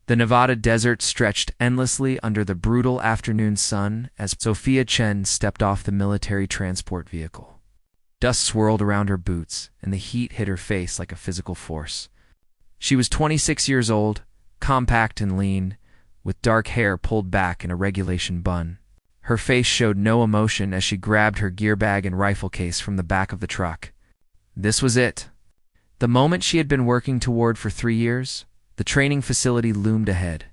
The Nevada desert stretched endlessly under the brutal afternoon sun as Sophia Chen stepped off the military transport vehicle. Dust swirled around her boots, and the heat hit her face like a physical force. She was 26 years old, compact and lean, with dark hair pulled back in a regulation bun. Her face showed no emotion as she grabbed her gear bag and rifle case from the back of the truck. This was it. The moment she had been working toward for 3 years, the training facility loomed ahead.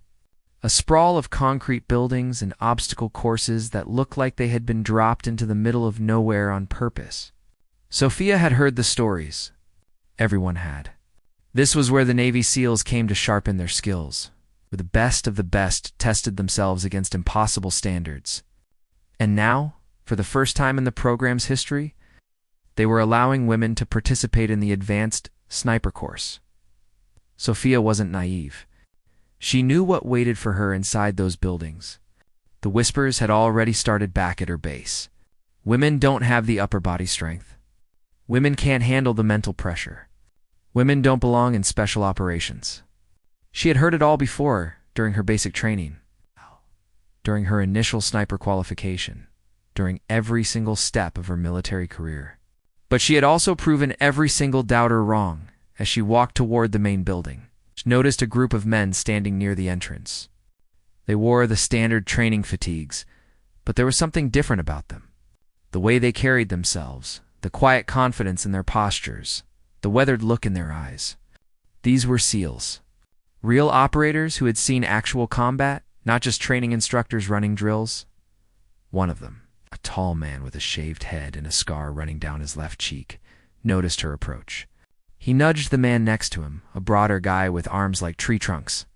A sprawl of concrete buildings and obstacle courses that looked like they had been dropped into the middle of nowhere on purpose. Sophia had heard the stories. Everyone had. This was where the Navy SEALs came to sharpen their skills, where the best of the best tested themselves against impossible standards. And now, for the first time in the program's history, they were allowing women to participate in the advanced sniper course. Sophia wasn't naive. She knew what waited for her inside those buildings. The whispers had already started back at her base. Women don't have the upper body strength. Women can't handle the mental pressure. Women don't belong in special operations. She had heard it all before during her basic training, during her initial sniper qualification, during every single step of her military career. But she had also proven every single doubter wrong as she walked toward the main building. She noticed a group of men standing near the entrance. They wore the standard training fatigues, but there was something different about them. The way they carried themselves, the quiet confidence in their postures, the weathered look in their eyes. These were SEALs. Real operators who had seen actual combat, not just training instructors running drills. One of them, a tall man with a shaved head and a scar running down his left cheek, noticed her approach. He nudged the man next to him, a broader guy with arms like tree trunks.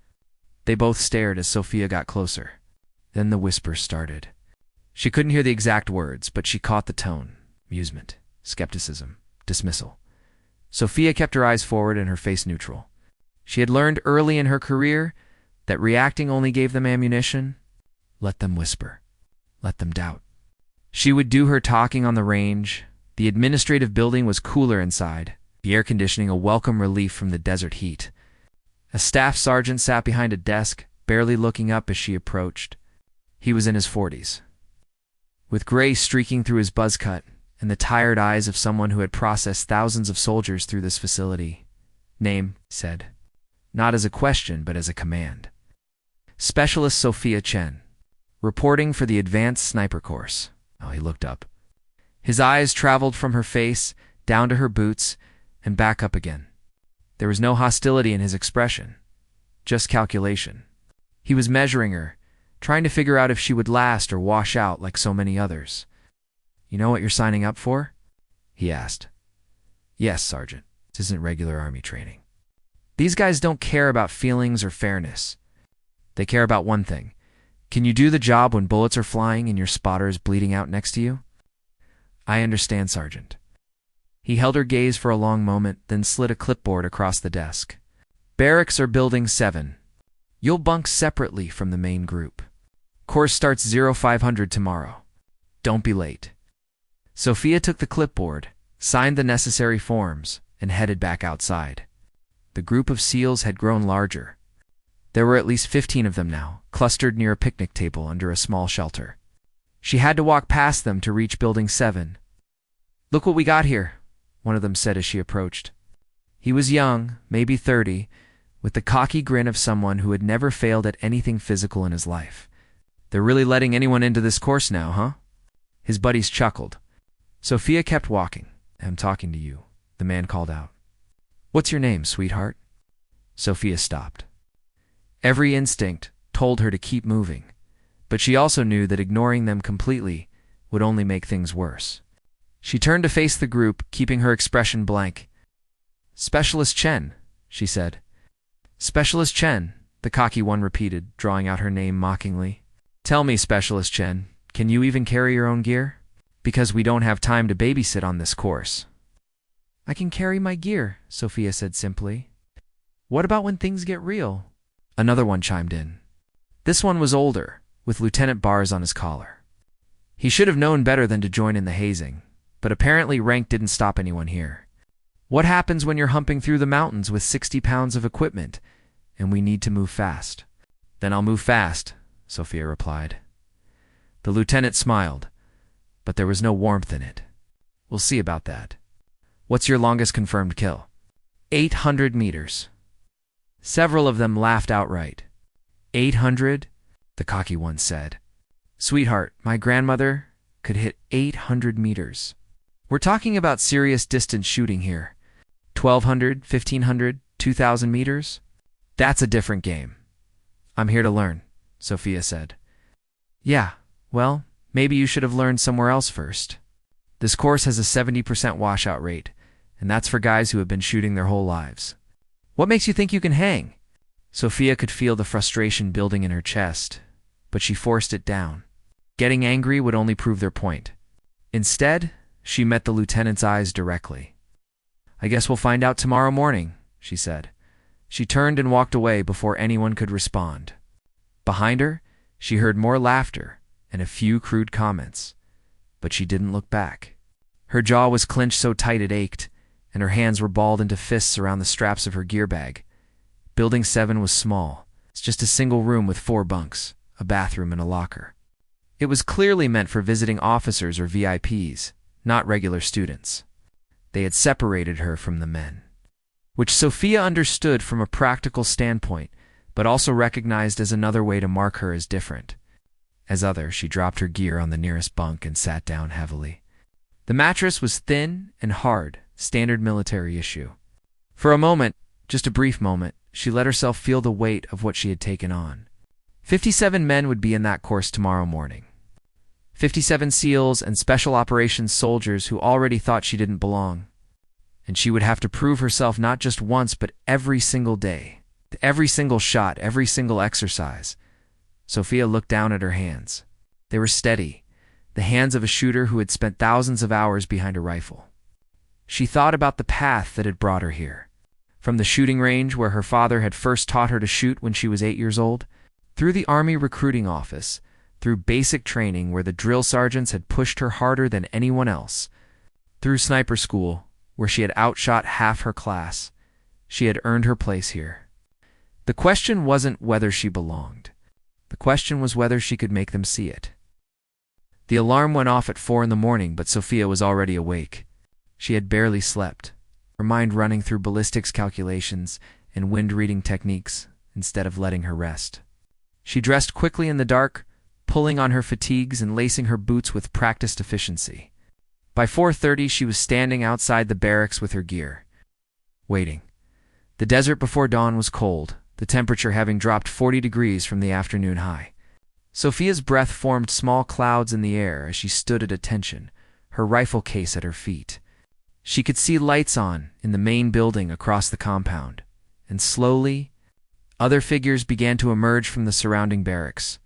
They both stared as Sophia got closer. Then the whispers started. She couldn't hear the exact words, but she caught the tone. Amusement, skepticism, dismissal. Sophia kept her eyes forward and her face neutral. She had learned early in her career that reacting only gave them ammunition. Let them whisper. Let them doubt. She would do her talking on the range. The administrative building was cooler inside, the air conditioning a welcome relief from the desert heat. A staff sergeant sat behind a desk, barely looking up as she approached. He was in his 40s. With gray streaking through his buzz cut and the tired eyes of someone who had processed thousands of soldiers through this facility. Name, said. Not as a question, but as a command. Specialist Sophia Chen, reporting for the advanced sniper course. Oh, he looked up. His eyes traveled from her face, down to her boots, and back up again. There was no hostility in his expression, just calculation. He was measuring her, trying to figure out if she would last or wash out like so many others. You know what you're signing up for? He asked. Yes, Sergeant. This isn't regular Army training. These guys don't care about feelings or fairness. They care about one thing. Can you do the job when bullets are flying and your spotter is bleeding out next to you? I understand, Sergeant. He held her gaze for a long moment, then slid a clipboard across the desk. Barracks or Building 7. You'll bunk separately from the main group. Course starts 0500 tomorrow. Don't be late. Sophia took the clipboard, signed the necessary forms, and headed back outside. The group of SEALs had grown larger. There were at least 15 of them now, clustered near a picnic table under a small shelter. She had to walk past them to reach Building 7. Look what we got here, one of them said as she approached. He was young, maybe 30, with the cocky grin of someone who had never failed at anything physical in his life. They're really letting anyone into this course now, huh? His buddies chuckled. Sophia kept walking. I'm talking to you, the man called out. What's your name, sweetheart? Sophia stopped. Every instinct told her to keep moving, but she also knew that ignoring them completely would only make things worse. She turned to face the group, keeping her expression blank. Specialist Chen, she said. Specialist Chen, the cocky one repeated, drawing out her name mockingly. Tell me, Specialist Chen, can you even carry your own gear? Because we don't have time to babysit on this course. I can carry my gear, Sophia said simply. What about when things get real? Another one chimed in. This one was older, with lieutenant bars on his collar. He should have known better than to join in the hazing, but apparently rank didn't stop anyone here. What happens when you're humping through the mountains with 60 pounds of equipment and we need to move fast." "Then I'll move fast," Sophia replied. The lieutenant smiled, but there was no warmth in it. "We'll see about that. What's your longest confirmed kill?" 800 meters. Several of them laughed outright. 800? The cocky one said. "Sweetheart, my grandmother could hit 800 meters. We're talking about serious distance shooting here. 1,200, 1,500, 2,000 meters? That's a different game." "I'm here to learn," Sophia said. "Yeah, well, maybe you should have learned somewhere else first. This course has a 70% washout rate, and that's for guys who have been shooting their whole lives. What makes you think you can hang?" Sophia could feel the frustration building in her chest, but she forced it down. Getting angry would only prove their point. Instead, she met the lieutenant's eyes directly. "I guess we'll find out tomorrow morning," she said. She turned and walked away before anyone could respond. Behind her, she heard more laughter and a few crude comments, but she didn't look back. Her jaw was clenched so tight it ached, and her hands were balled into fists around the straps of her gear bag. Building 7 was small. It's just a single room with 4 bunks, a bathroom, and a locker. It was clearly meant for visiting officers or VIPs, not regular students. They had separated her from the men, which Sophia understood from a practical standpoint, but also recognized as another way to mark her as different. As other, she dropped her gear on the nearest bunk and sat down heavily. The mattress was thin and hard, standard military issue. For a moment, just a brief moment, she let herself feel the weight of what she had taken on. 57 men would be in that course tomorrow morning. 57 SEALs and Special Operations soldiers who already thought she didn't belong. And she would have to prove herself not just once, but every single day. Every single shot, every single exercise. Sophia looked down at her hands. They were steady, the hands of a shooter who had spent thousands of hours behind a rifle. She thought about the path that had brought her here. From the shooting range where her father had first taught her to shoot when she was 8 years old, through the Army recruiting office, through basic training where the drill sergeants had pushed her harder than anyone else, through sniper school where she had outshot half her class. She had earned her place here. The question wasn't whether she belonged. The question was whether she could make them see it. The alarm went off at 4 in the morning, but Sophia was already awake. She had barely slept, her mind running through ballistics calculations and wind-reading techniques instead of letting her rest. She dressed quickly in the dark, pulling on her fatigues and lacing her boots with practiced efficiency. By 4:30, she was standing outside the barracks with her gear, waiting. The desert before dawn was cold, the temperature having dropped 40 degrees from the afternoon high. Sophia's breath formed small clouds in the air as she stood at attention, her rifle case at her feet. She could see lights on in the main building across the compound, and slowly, other figures began to emerge from the surrounding barracks.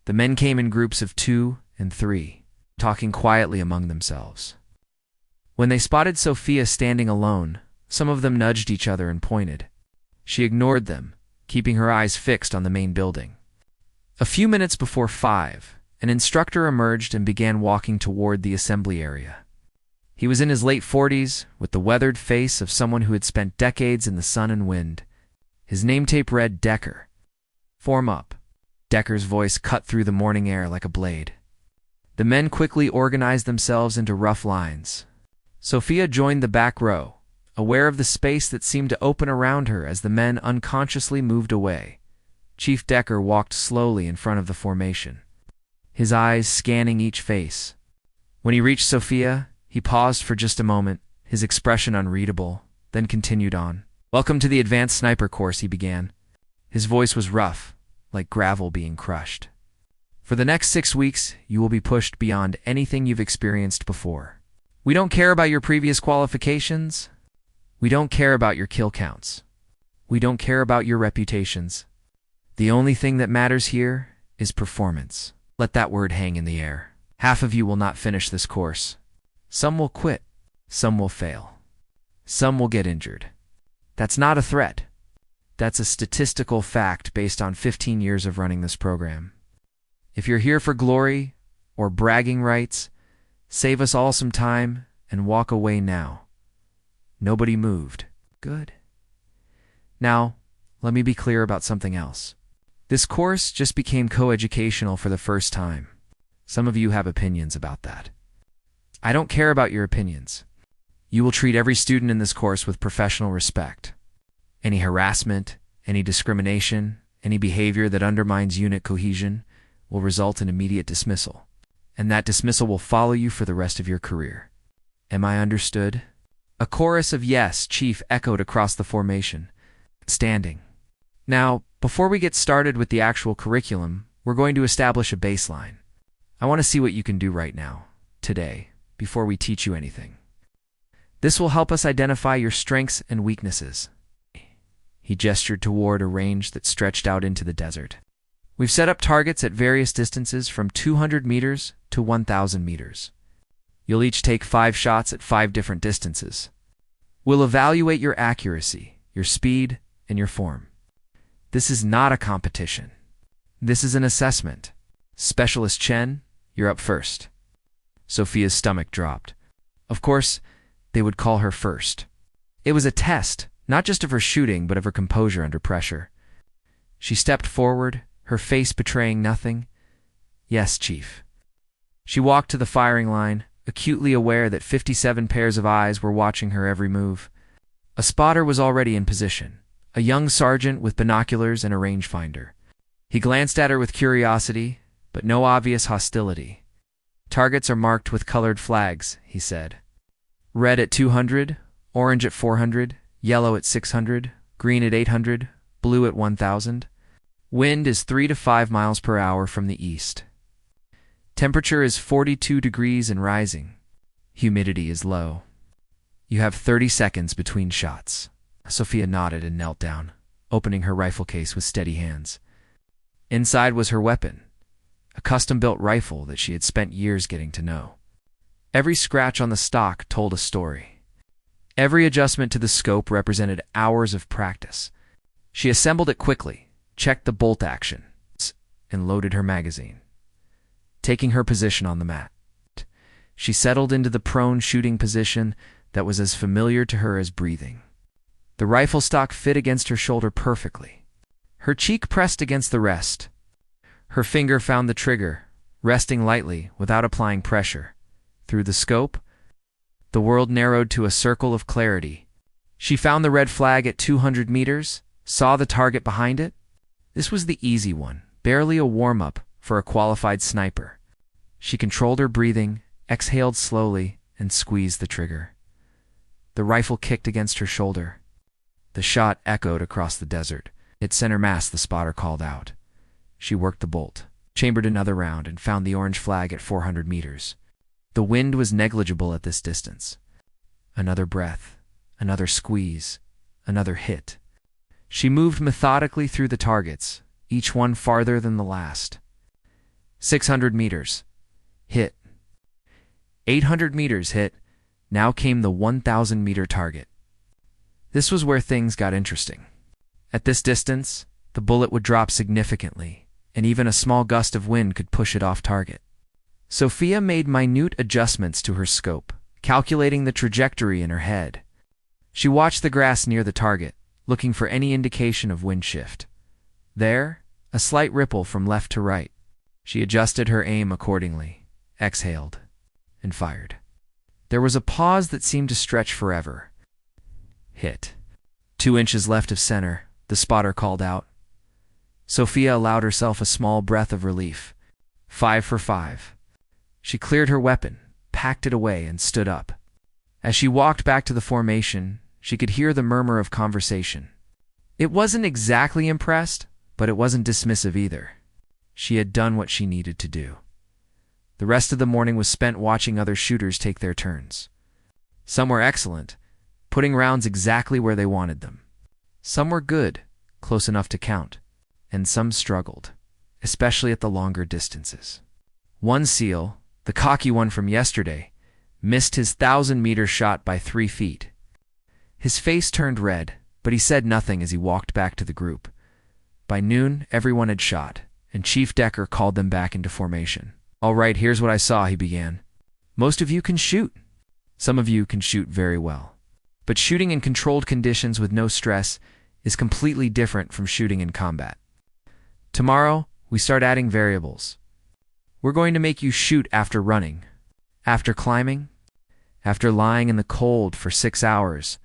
The men came in groups of 2 and 3, talking quietly among themselves. When they spotted Sophia standing alone, some of them nudged each other and pointed. She ignored them, keeping her eyes fixed on the main building. A few minutes before 5, an instructor emerged and began walking toward the assembly area. He was in his late 40s, with the weathered face of someone who had spent decades in the sun and wind. His name tape read Decker. "Form up." Decker's voice cut through the morning air like a blade. The men quickly organized themselves into rough lines. Sophia joined the back row, aware of the space that seemed to open around her as the men unconsciously moved away. Chief Decker walked slowly in front of the formation, his eyes scanning each face. When he reached Sophia, he paused for just a moment, his expression unreadable, then continued on. "Welcome to the Advanced Sniper course," he began. His voice was rough, like gravel being crushed. "For the next 6 weeks, you will be pushed beyond anything you've experienced before. We don't care about your previous qualifications. We don't care about your kill counts. We don't care about your reputations. The only thing that matters here is performance. Let that word hang in the air. Half of you will not finish this course. Some will quit. Some will fail. Some will get injured. That's not a threat. That's a statistical fact based on 15 years of running this program. If you're here for glory or bragging rights, save us all some time and walk away now." Nobody moved. Good. Now, let me be clear about something else. This course just became coeducational for the first time. Some of you have opinions about that. I don't care about your opinions. You will treat every student in this course with professional respect. Any harassment, any discrimination, any behavior that undermines unit cohesion will result in immediate dismissal. And that dismissal will follow you for the rest of your career. Am I understood? A chorus of yes, Chief, echoed across the formation, standing. Now, before we get started with the actual curriculum, we're going to establish a baseline. I want to see what you can do right now, today, before we teach you anything. This will help us identify your strengths and weaknesses. He gestured toward a range that stretched out into the desert. We've set up targets at various distances from 200 meters to 1,000 meters. You'll each take 5 shots at 5 different distances. We'll evaluate your accuracy, your speed, and your form. This is not a competition. This is an assessment. Specialist Chen, you're up first. Sophia's stomach dropped. Of course, they would call her first. It was a test, not just of her shooting, but of her composure under pressure. She stepped forward, her face betraying nothing. Yes, Chief. She walked to the firing line, acutely aware that 57 pairs of eyes were watching her every move. A spotter was already in position, a young sergeant with binoculars and a rangefinder. He glanced at her with curiosity, but no obvious hostility. Targets are marked with colored flags, he said. Red at 200, orange at 400, yellow at 600, green at 800, blue at 1,000. Wind is 3 to 5 miles per hour from the east. Temperature is 42 degrees and rising. Humidity is low. You have 30 seconds between shots. Sophia nodded and knelt down, opening her rifle case with steady hands. Inside was her weapon, a custom-built rifle that she had spent years getting to know. Every scratch on the stock told a story. Every adjustment to the scope represented hours of practice. She assembled it quickly, checked the bolt action, and loaded her magazine. Taking her position on the mat, she settled into the prone shooting position that was as familiar to her as breathing. The rifle stock fit against her shoulder perfectly. Her cheek pressed against the rest. Her finger found the trigger, resting lightly without applying pressure. Through the scope, the world narrowed to a circle of clarity. She found the red flag at 200 meters, saw the target behind it. This was the easy one, barely a warm-up for a qualified sniper. She controlled her breathing, exhaled slowly, and squeezed the trigger. The rifle kicked against her shoulder. The shot echoed across the desert. At center mass, the spotter called out. She worked the bolt, chambered another round, and found the orange flag at 400 meters. The wind was negligible at this distance. Another breath, another squeeze, another hit. She moved methodically through the targets, each one farther than the last. 600 meters. Hit. 800 meters hit. Now came the 1,000-meter target. This was where things got interesting. At this distance, the bullet would drop significantly, and even a small gust of wind could push it off target. Sophia made minute adjustments to her scope, calculating the trajectory in her head. She watched the grass near the target, looking for any indication of wind shift. There, a slight ripple from left to right. She adjusted her aim accordingly, exhaled, and fired. There was a pause that seemed to stretch forever. Hit. 2 inches left of center, the spotter called out. Sophia allowed herself a small breath of relief. 5 for 5. She cleared her weapon, packed it away, and stood up. As she walked back to the formation, she could hear the murmur of conversation. It wasn't exactly impressed, but it wasn't dismissive either. She had done what she needed to do. The rest of the morning was spent watching other shooters take their turns. Some were excellent, putting rounds exactly where they wanted them. Some were good, close enough to count, and some struggled, especially at the longer distances. One SEAL, the cocky one from yesterday, missed his 1,000-meter shot by 3 feet. His face turned red, but he said nothing as he walked back to the group. By noon, everyone had shot, and Chief Decker called them back into formation. "All right, here's what I saw," he began. "Most of you can shoot. Some of you can shoot very well. But shooting in controlled conditions with no stress is completely different from shooting in combat. Tomorrow, we start adding variables. We're going to make you shoot after running, after climbing, after lying in the cold for 6 hours,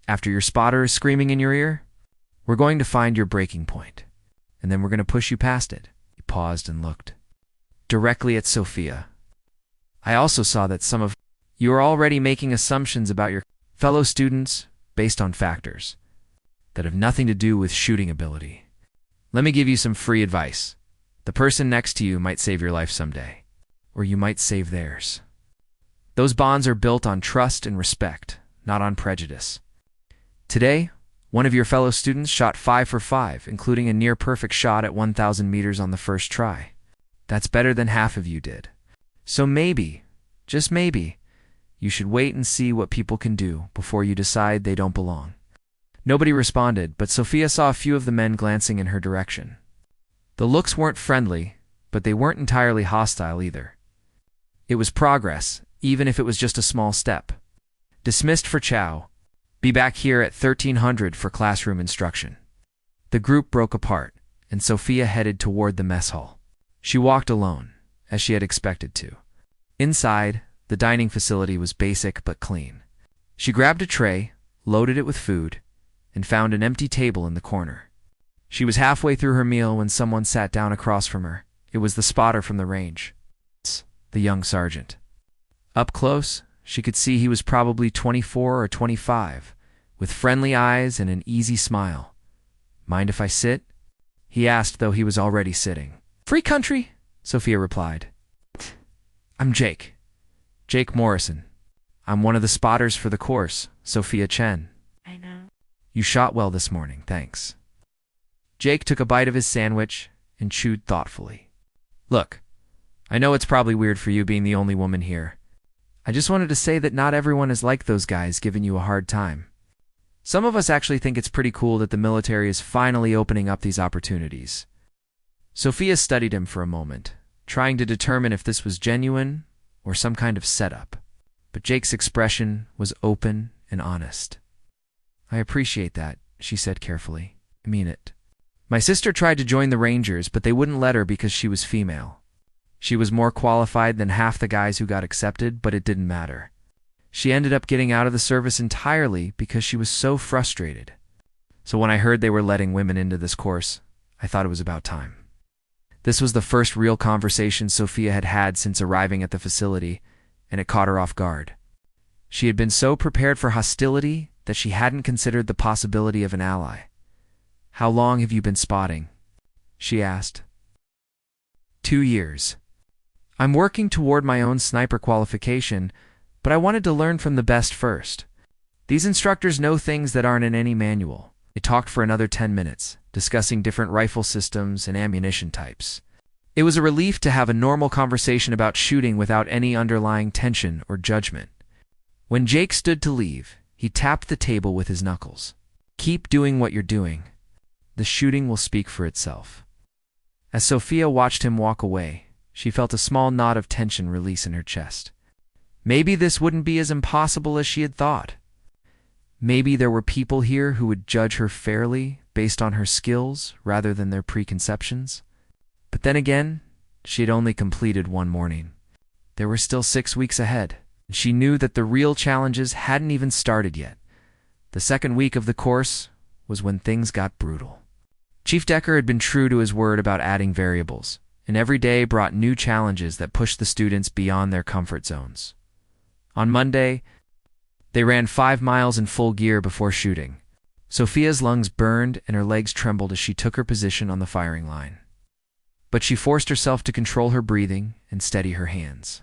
after your spotter is screaming in your ear. We're going to find your breaking point, and then we're going to push you past it. He paused and looked directly at Sophia. I also saw that some of you are already making assumptions about your fellow students based on factors that have nothing to do with shooting ability. Let me give you some free advice. The person next to you might save your life someday, or you might save theirs. Those bonds are built on trust and respect, not on prejudice. Today, one of your fellow students shot 5 for 5, including a near-perfect shot at 1,000 meters on the first try. That's better than half of you did. So maybe, just maybe, you should wait and see what people can do before you decide they don't belong. Nobody responded, but Sophia saw a few of the men glancing in her direction. The looks weren't friendly, but they weren't entirely hostile either. It was progress, even if it was just a small step. Dismissed for chow. Be back here at 1300 for classroom instruction. The group broke apart, and Sophia headed toward the mess hall. She walked alone, as she had expected to. Inside, the dining facility was basic but clean. She grabbed a tray, loaded it with food, and found an empty table in the corner. She was halfway through her meal when someone sat down across from her. It was the spotter from the range, the young sergeant. Up close, she could see he was probably 24 or 25, with friendly eyes and an easy smile. "Mind if I sit?" he asked, though he was already sitting. "Free country," Sophia replied. "I'm Jake Morrison. I'm one of the spotters for the course, Sophia Chen." I know. "You shot well this morning, thanks." Jake took a bite of his sandwich and chewed thoughtfully. "Look, I know it's probably weird for you being the only woman here. I just wanted to say that not everyone is like those guys giving you a hard time. Some of us actually think it's pretty cool that the military is finally opening up these opportunities." Sophia studied him for a moment, trying to determine if this was genuine or some kind of setup. But Jake's expression was open and honest. "I appreciate that," she said carefully. "I mean it. My sister tried to join the Rangers, but they wouldn't let her because she was female. She was more qualified than half the guys who got accepted, but it didn't matter. She ended up getting out of the service entirely because she was so frustrated. So when I heard they were letting women into this course, I thought it was about time." This was the first real conversation Sophia had had since arriving at the facility, and it caught her off guard. She had been so prepared for hostility that she hadn't considered the possibility of an ally. "How long have you been spotting?" she asked. 2 years. "I'm working toward my own sniper qualification, but I wanted to learn from the best first. These instructors know things that aren't in any manual." They talked for another 10 minutes, discussing different rifle systems and ammunition types. It was a relief to have a normal conversation about shooting without any underlying tension or judgment. When Jake stood to leave, he tapped the table with his knuckles. "Keep doing what you're doing. The shooting will speak for itself." As Sophia watched him walk away, she felt a small knot of tension release in her chest. Maybe this wouldn't be as impossible as she had thought. Maybe there were people here who would judge her fairly based on her skills rather than their preconceptions. But then again, she had only completed 1 morning. There were still 6 weeks ahead, and she knew that the real challenges hadn't even started yet. The second week of the course was when things got brutal. Chief Decker had been true to his word about adding variables, and every day brought new challenges that pushed the students beyond their comfort zones. On Monday, they ran 5 miles in full gear before shooting. Sophia's lungs burned and her legs trembled as she took her position on the firing line. But she forced herself to control her breathing and steady her hands.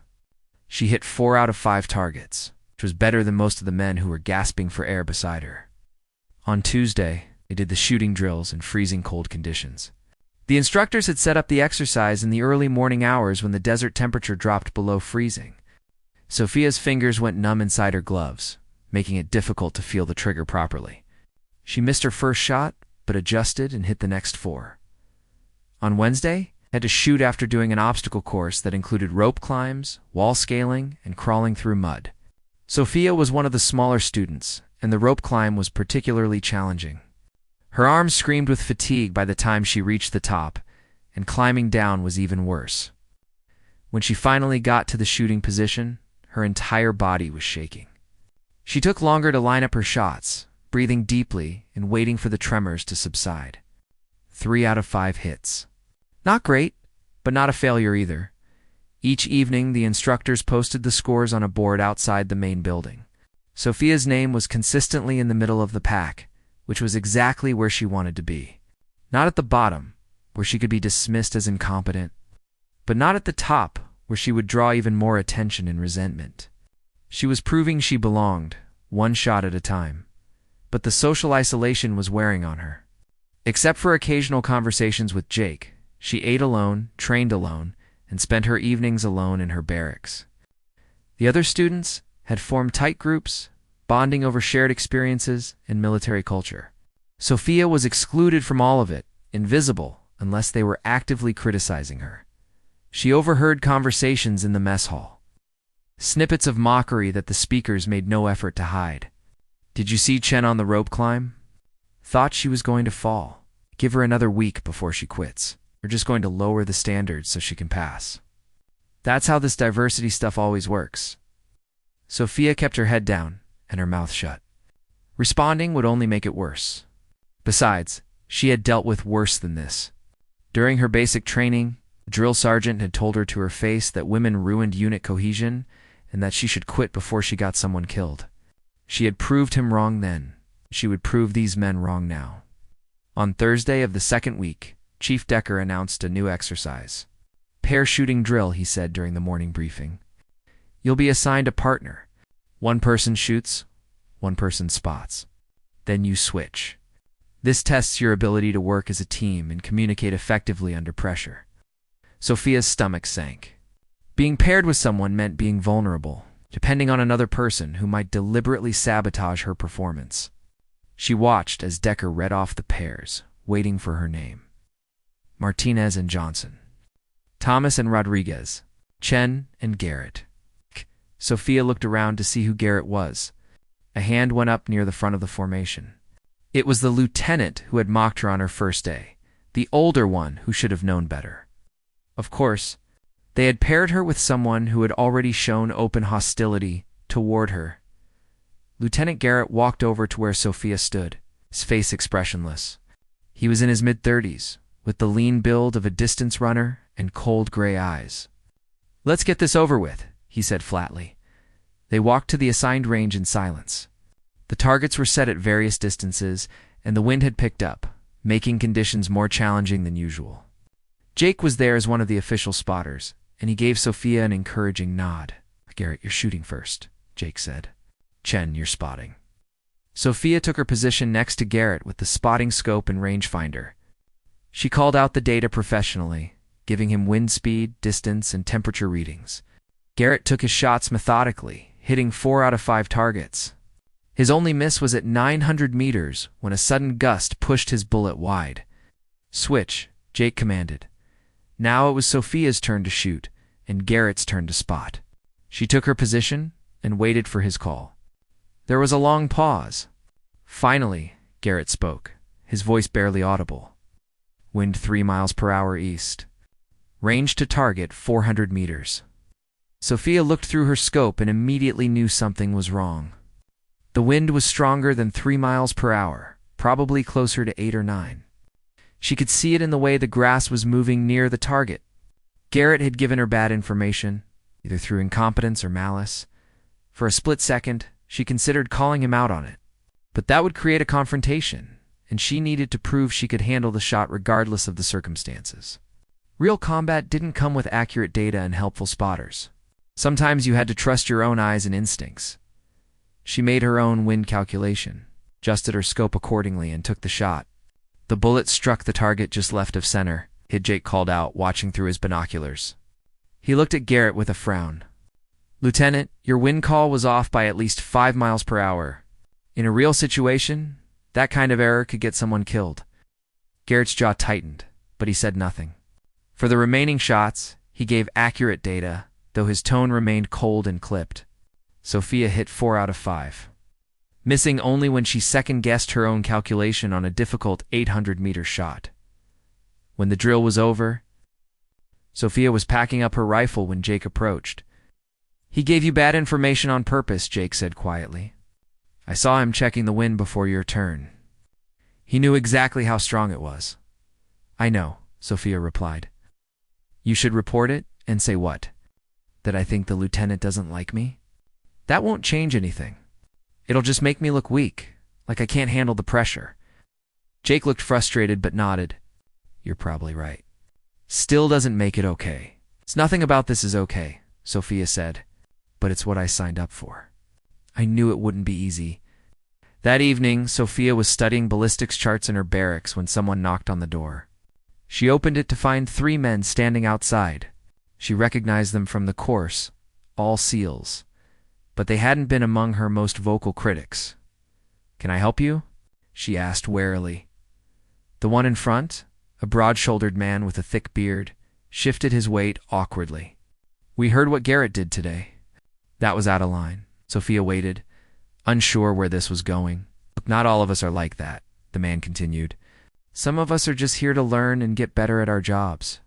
She hit 4 out of 5 targets, which was better than most of the men who were gasping for air beside her. On Tuesday, they did the shooting drills in freezing cold conditions. The instructors had set up the exercise in the early morning hours when the desert temperature dropped below freezing. Sophia's fingers went numb inside her gloves, making it difficult to feel the trigger properly. She missed her first shot, but adjusted and hit the next 4. On Wednesday, had to shoot after doing an obstacle course that included rope climbs, wall scaling, and crawling through mud. Sophia was one of the smaller students, and the rope climb was particularly challenging. Her arms screamed with fatigue by the time she reached the top, and climbing down was even worse. When she finally got to the shooting position, her entire body was shaking. She took longer to line up her shots, breathing deeply and waiting for the tremors to subside. 3 out of 5 hits. Not great, but not a failure either. Each evening, the instructors posted the scores on a board outside the main building. Sophia's name was consistently in the middle of the pack, which was exactly where she wanted to be. Not at the bottom, where she could be dismissed as incompetent, but not at the top, where she would draw even more attention and resentment. She was proving she belonged, one shot at a time. But the social isolation was wearing on her. Except for occasional conversations with Jake, she ate alone, trained alone, and spent her evenings alone in her barracks. The other students had formed tight groups, bonding over shared experiences and military culture. Sophia was excluded from all of it, invisible, unless they were actively criticizing her. She overheard conversations in the mess hall. Snippets of mockery that the speakers made no effort to hide. Did you see Chen on the rope climb? Thought she was going to fall. Give her another week before she quits. We're just going to lower the standards so she can pass. That's how this diversity stuff always works. Sophia kept her head down and her mouth shut. Responding would only make it worse. Besides, she had dealt with worse than this. During her basic training, the drill sergeant had told her to her face that women ruined unit cohesion and that she should quit before she got someone killed. She had proved him wrong then. She would prove these men wrong now. On Thursday of the second week, Chief Decker announced a new exercise. Pair shooting drill, he said during the morning briefing. You'll be assigned a partner. One person shoots, one person spots. Then you switch. This tests your ability to work as a team and communicate effectively under pressure. Sophia's stomach sank. Being paired with someone meant being vulnerable, depending on another person who might deliberately sabotage her performance. She watched as Decker read off the pairs, waiting for her name. Martinez and Johnson. Thomas and Rodriguez. Chen and Garrett. Sophia looked around to see who Garrett was. A hand went up near the front of the formation. It was the lieutenant who had mocked her on her first day, the older one who should have known better. Of course, they had paired her with someone who had already shown open hostility toward her. Lieutenant Garrett walked over to where Sophia stood, his face expressionless. He was in his mid-30s, with the lean build of a distance runner and cold gray eyes. Let's get this over with, he said flatly. They walked to the assigned range in silence. The targets were set at various distances, and the wind had picked up, making conditions more challenging than usual. Jake was there as one of the official spotters, and he gave Sophia an encouraging nod. Garrett, you're shooting first, Jake said. Chen, you're spotting. Sophia took her position next to Garrett with the spotting scope and rangefinder. She called out the data professionally, giving him wind speed, distance, and temperature readings. Garrett took his shots methodically, hitting 4 out of 5 targets. His only miss was at 900 meters when a sudden gust pushed his bullet wide. Switch, Jake commanded. Now it was Sophia's turn to shoot, and Garrett's turn to spot. She took her position and waited for his call. There was a long pause. Finally, Garrett spoke, his voice barely audible. Wind 3 miles per hour east. Range to target 400 meters. Sophia looked through her scope and immediately knew something was wrong. The wind was stronger than 3 miles per hour, probably closer to 8 or 9. She could see it in the way the grass was moving near the target. Garrett had given her bad information, either through incompetence or malice. For a split second, she considered calling him out on it. But that would create a confrontation, and she needed to prove she could handle the shot regardless of the circumstances. Real combat didn't come with accurate data and helpful spotters. Sometimes you had to trust your own eyes and instincts. She made her own wind calculation, adjusted her scope accordingly, and took the shot. The bullet struck the target just left of center, Jake called out, watching through his binoculars. He looked at Garrett with a frown. Lieutenant, your wind call was off by at least 5 miles per hour. In a real situation, that kind of error could get someone killed. Garrett's jaw tightened, but he said nothing. For the remaining shots, he gave accurate data, though his tone remained cold and clipped. Sophia hit 4 out of 5. missing only when she second-guessed her own calculation on a difficult 800-meter shot. When the drill was over, Sophia was packing up her rifle when Jake approached. "He gave you bad information on purpose," Jake said quietly. "I saw him checking the wind before your turn. He knew exactly how strong it was." "I know," Sophia replied. "You should report it and say what? That I think the lieutenant doesn't like me? That won't change anything. It'll just make me look weak, like I can't handle the pressure." Jake looked frustrated but nodded. "You're probably right. Still doesn't make it okay." "It's nothing about this is okay," Sophia said, "but it's what I signed up for. I knew it wouldn't be easy." That evening, Sophia was studying ballistics charts in her barracks when someone knocked on the door. She opened it to find 3 men standing outside. She recognized them from the course, all SEALs, but they hadn't been among her most vocal critics. "Can I help you?" she asked warily. The one in front, a broad-shouldered man with a thick beard, shifted his weight awkwardly. "We heard what Garrett did today." That was out of line. Sophia waited, unsure where this was going. "Look, not all of us are like that," the man continued. "Some of us are just here to learn and get better at our jobs.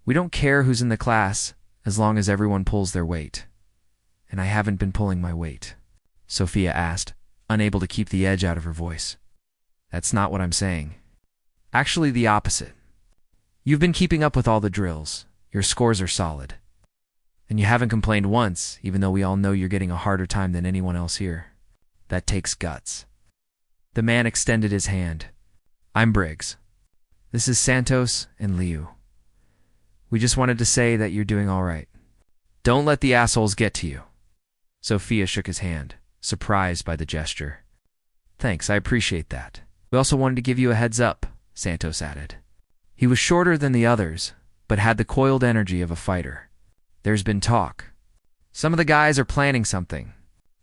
We don't care who's in the class, as long as everyone pulls their weight." "And I haven't been pulling my weight?" Sophia asked, unable to keep the edge out of her voice. "That's not what I'm saying. Actually, the opposite. You've been keeping up with all the drills. Your scores are solid. And you haven't complained once, even though we all know you're getting a harder time than anyone else here. That takes guts." The man extended his hand. "I'm Briggs. This is Santos and Liu. We just wanted to say that you're doing all right. Don't let the assholes get to you." Sophia shook his hand, surprised by the gesture. "Thanks, I appreciate that. We also wanted to give you a heads up," Santos added. He was shorter than the others, but had the coiled energy of a fighter. "There's been talk. Some of the guys are planning something.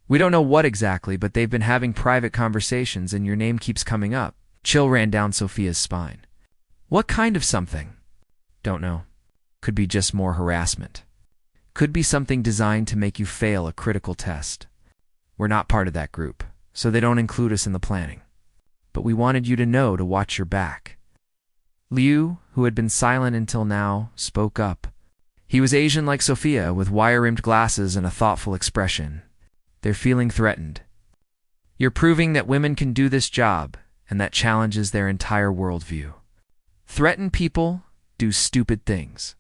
We don't know what exactly, but they've been having private conversations and your name keeps coming up." Chill ran down Sophia's spine. "What kind of something?" "Don't know. Could be just more harassment. Could be something designed to make you fail a critical test. We're not part of that group, so they don't include us in the planning. But we wanted you to know to watch your back." Liu, who had been silent until now, spoke up. He was Asian like Sophia, with wire-rimmed glasses and a thoughtful expression. "They're feeling threatened. You're proving that women can do this job, and that challenges their entire worldview. Threaten people, do stupid things."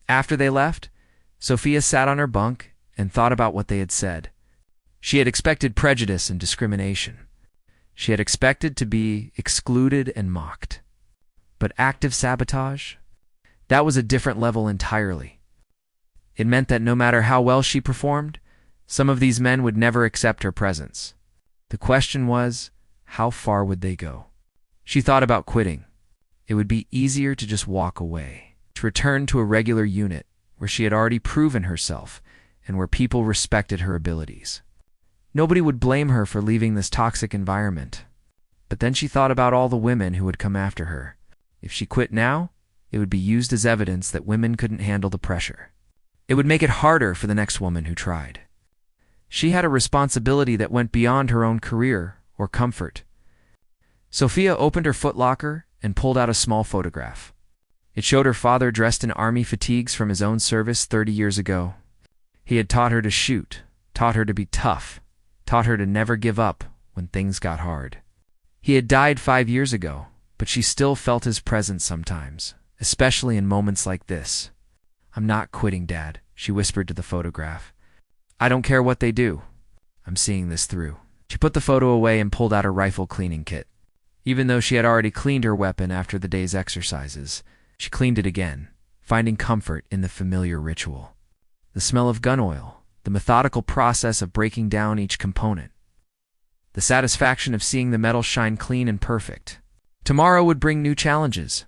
After they left, Sophia sat on her bunk and thought about what they had said. She had expected prejudice and discrimination. She had expected to be excluded and mocked. But active sabotage? That was a different level entirely. It meant that no matter how well she performed, some of these men would never accept her presence. The question was, how far would they go? She thought about quitting. It would be easier to just walk away, to return to a regular unit where she had already proven herself and where people respected her abilities. Nobody would blame her for leaving this toxic environment. But then she thought about all the women who would come after her. If she quit now, it would be used as evidence that women couldn't handle the pressure. It would make it harder for the next woman who tried. She had a responsibility that went beyond her own career or comfort. Sophia opened her footlocker and pulled out a small photograph. It showed her father dressed in army fatigues from his own service 30 years ago. He had taught her to shoot, taught her to be tough, taught her to never give up when things got hard. He had died 5 years ago, but she still felt his presence sometimes, especially in moments like this. "I'm not quitting, Dad," she whispered to the photograph. "I don't care what they do. I'm seeing this through." She put the photo away and pulled out her rifle cleaning kit. Even though she had already cleaned her weapon after the day's exercises, she cleaned it again, finding comfort in the familiar ritual. The smell of gun oil, the methodical process of breaking down each component. The satisfaction of seeing the metal shine clean and perfect. Tomorrow would bring new challenges.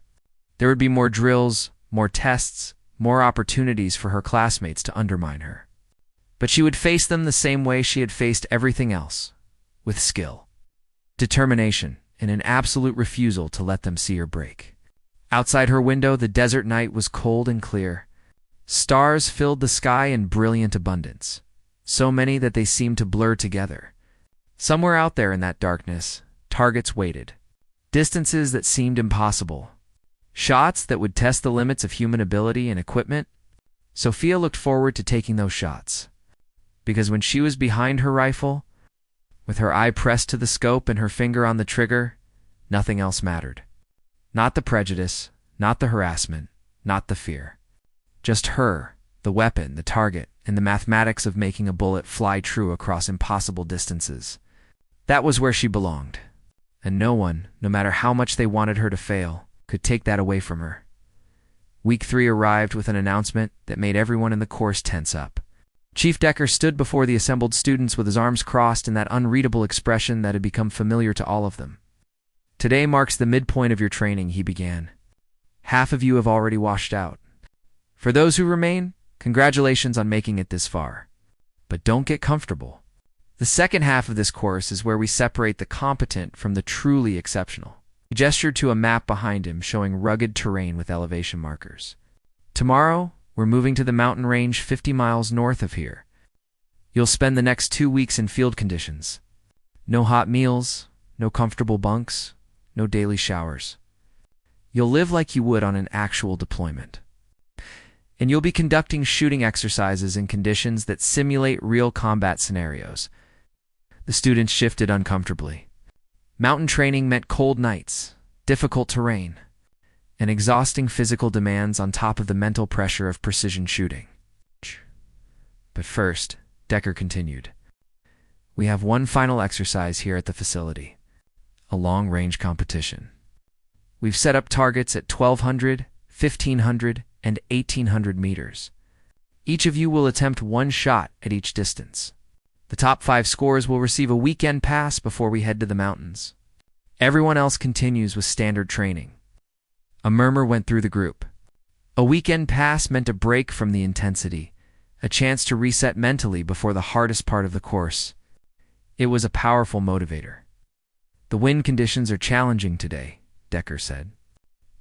There would be more drills, more tests, more opportunities for her classmates to undermine her. But she would face them the same way she had faced everything else, with skill, determination, and an absolute refusal to let them see her break. Outside her window, the desert night was cold and clear. Stars filled the sky in brilliant abundance, so many that they seemed to blur together. Somewhere out there in that darkness, targets waited. Distances that seemed impossible. Shots that would test the limits of human ability and equipment. Sophia looked forward to taking those shots. Because when she was behind her rifle, with her eye pressed to the scope and her finger on the trigger, nothing else mattered. Not the prejudice, not the harassment, not the fear. Just her, the weapon, the target, and the mathematics of making a bullet fly true across impossible distances. That was where she belonged. And no one, no matter how much they wanted her to fail, could take that away from her. Week 3 arrived with an announcement that made everyone in the course tense up. Chief Decker stood before the assembled students with his arms crossed in that unreadable expression that had become familiar to all of them. Today marks the midpoint of your training, he began. Half of you have already washed out. For those who remain, congratulations on making it this far. But don't get comfortable. The second half of this course is where we separate the competent from the truly exceptional. He gestured to a map behind him showing rugged terrain with elevation markers. Tomorrow, we're moving to the mountain range 50 miles north of here. You'll spend the next 2 weeks in field conditions. No hot meals, no comfortable bunks, no daily showers. You'll live like you would on an actual deployment. And you'll be conducting shooting exercises in conditions that simulate real combat scenarios. The students shifted uncomfortably. Mountain training meant cold nights, difficult terrain, and exhausting physical demands on top of the mental pressure of precision shooting. But first, Decker continued, we have one final exercise here at the facility, a long-range competition. We've set up targets at 1,200, 1,500, and 1,800 meters. Each of you will attempt one shot at each distance. The top 5 scorers will receive a weekend pass before we head to the mountains. Everyone else continues with standard training. A murmur went through the group. A weekend pass meant a break from the intensity, a chance to reset mentally before the hardest part of the course. It was a powerful motivator. The wind conditions are challenging today, Decker said.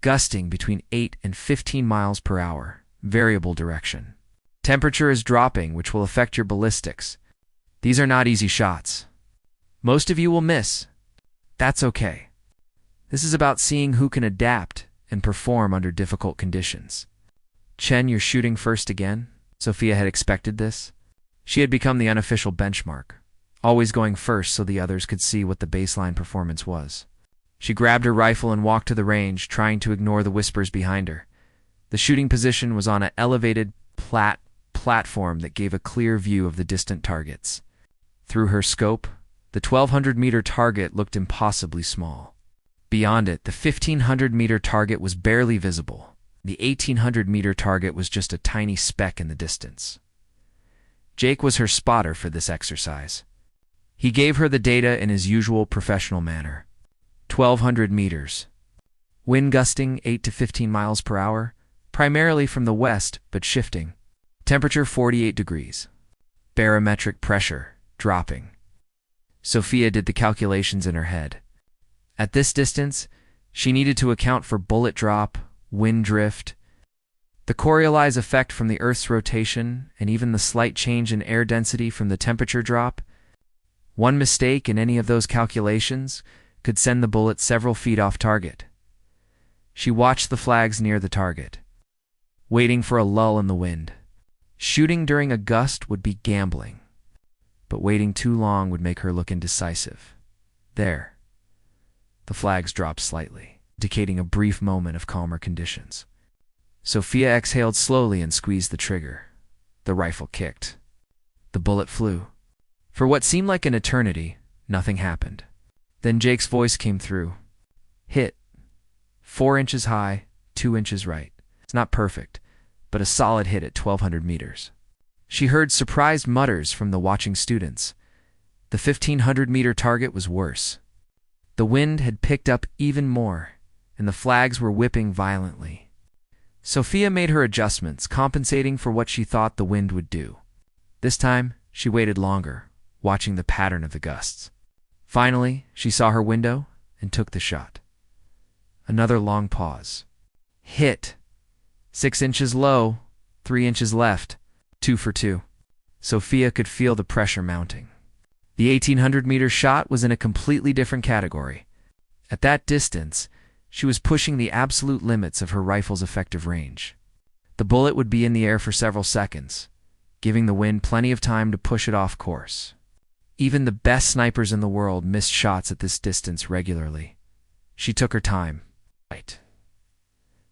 Gusting between 8 and 15 miles per hour, variable direction. Temperature is dropping, which will affect your ballistics. These are not easy shots. Most of you will miss. That's okay. This is about seeing who can adapt and perform under difficult conditions. Chen, you're shooting first again? Sophia had expected this. She had become the unofficial benchmark, always going first so the others could see what the baseline performance was. She grabbed her rifle and walked to the range, trying to ignore the whispers behind her. The shooting position was on an elevated platform that gave a clear view of the distant targets. Through her scope, the 1,200-meter target looked impossibly small. Beyond it, the 1,500-meter target was barely visible. The 1,800-meter target was just a tiny speck in the distance. Jake was her spotter for this exercise. He gave her the data in his usual professional manner. 1,200 meters. Wind gusting 8 to 15 miles per hour, primarily from the west, but shifting. Temperature 48 degrees. Barometric pressure dropping. Sophia did the calculations in her head. At this distance, she needed to account for bullet drop, wind drift, the Coriolis effect from the Earth's rotation, and even the slight change in air density from the temperature drop. One mistake in any of those calculations could send the bullet several feet off target. She watched the flags near the target, waiting for a lull in the wind. Shooting during a gust would be gambling, but waiting too long would make her look indecisive. There. The flags dropped slightly, indicating a brief moment of calmer conditions. Sophia exhaled slowly and squeezed the trigger. The rifle kicked. The bullet flew. For what seemed like an eternity, nothing happened. Then Jake's voice came through. Hit. 4 inches high, 2 inches right. It's not perfect, but a solid hit at 1,200 meters. She heard surprised mutters from the watching students. The 1,500-meter target was worse. The wind had picked up even more, and the flags were whipping violently. Sophia made her adjustments, compensating for what she thought the wind would do. This time, she waited longer, watching the pattern of the gusts. Finally, she saw her window and took the shot. Another long pause. Hit. 6 inches low, 3 inches left. 2 for 2. Sophia could feel the pressure mounting. The 1800-meter shot was in a completely different category. At that distance, she was pushing the absolute limits of her rifle's effective range. The bullet would be in the air for several seconds, giving the wind plenty of time to push it off course. Even the best snipers in the world missed shots at this distance regularly. She took her time,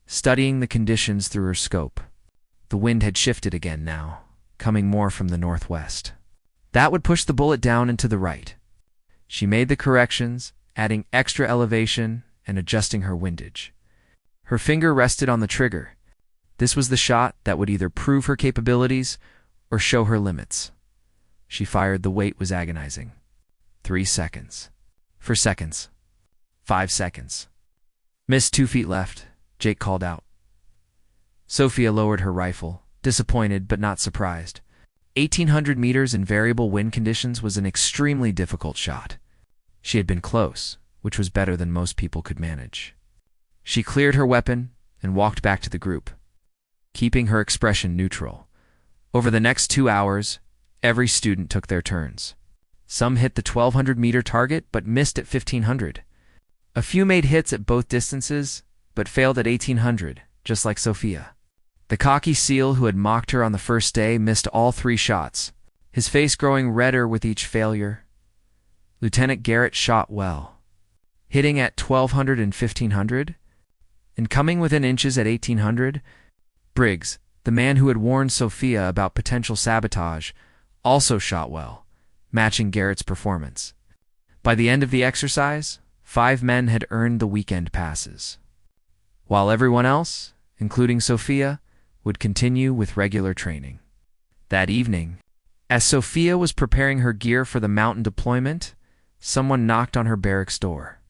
studying the conditions through her scope. The wind had shifted again now, coming more from the northwest. That would push the bullet down and to the right. She made the corrections, adding extra elevation and adjusting her windage. Her finger rested on the trigger. This was the shot that would either prove her capabilities or show her limits. She fired. The wait was agonizing. 3 seconds. 4 seconds. 5 seconds. Missed 2 feet left, Jake called out. Sophia lowered her rifle, disappointed but not surprised. 1800 meters in variable wind conditions was an extremely difficult shot. She had been close, which was better than most people could manage. She cleared her weapon and walked back to the group, keeping her expression neutral. Over the next 2 hours, every student took their turns. Some hit the 1200-meter target but missed at 1500. A few made hits at both distances but failed at 1800, just like Sophia. The cocky SEAL who had mocked her on the first day missed all 3 shots, his face growing redder with each failure. Lieutenant Garrett shot well, hitting at 1200 and 1500, and coming within inches at 1800. Briggs, the man who had warned Sophia about potential sabotage, also shot well, matching Garrett's performance. By the end of the exercise, 5 men had earned the weekend passes, while everyone else, including Sophia, would continue with regular training. That evening, as Sophia was preparing her gear for the mountain deployment, someone knocked on her barracks door.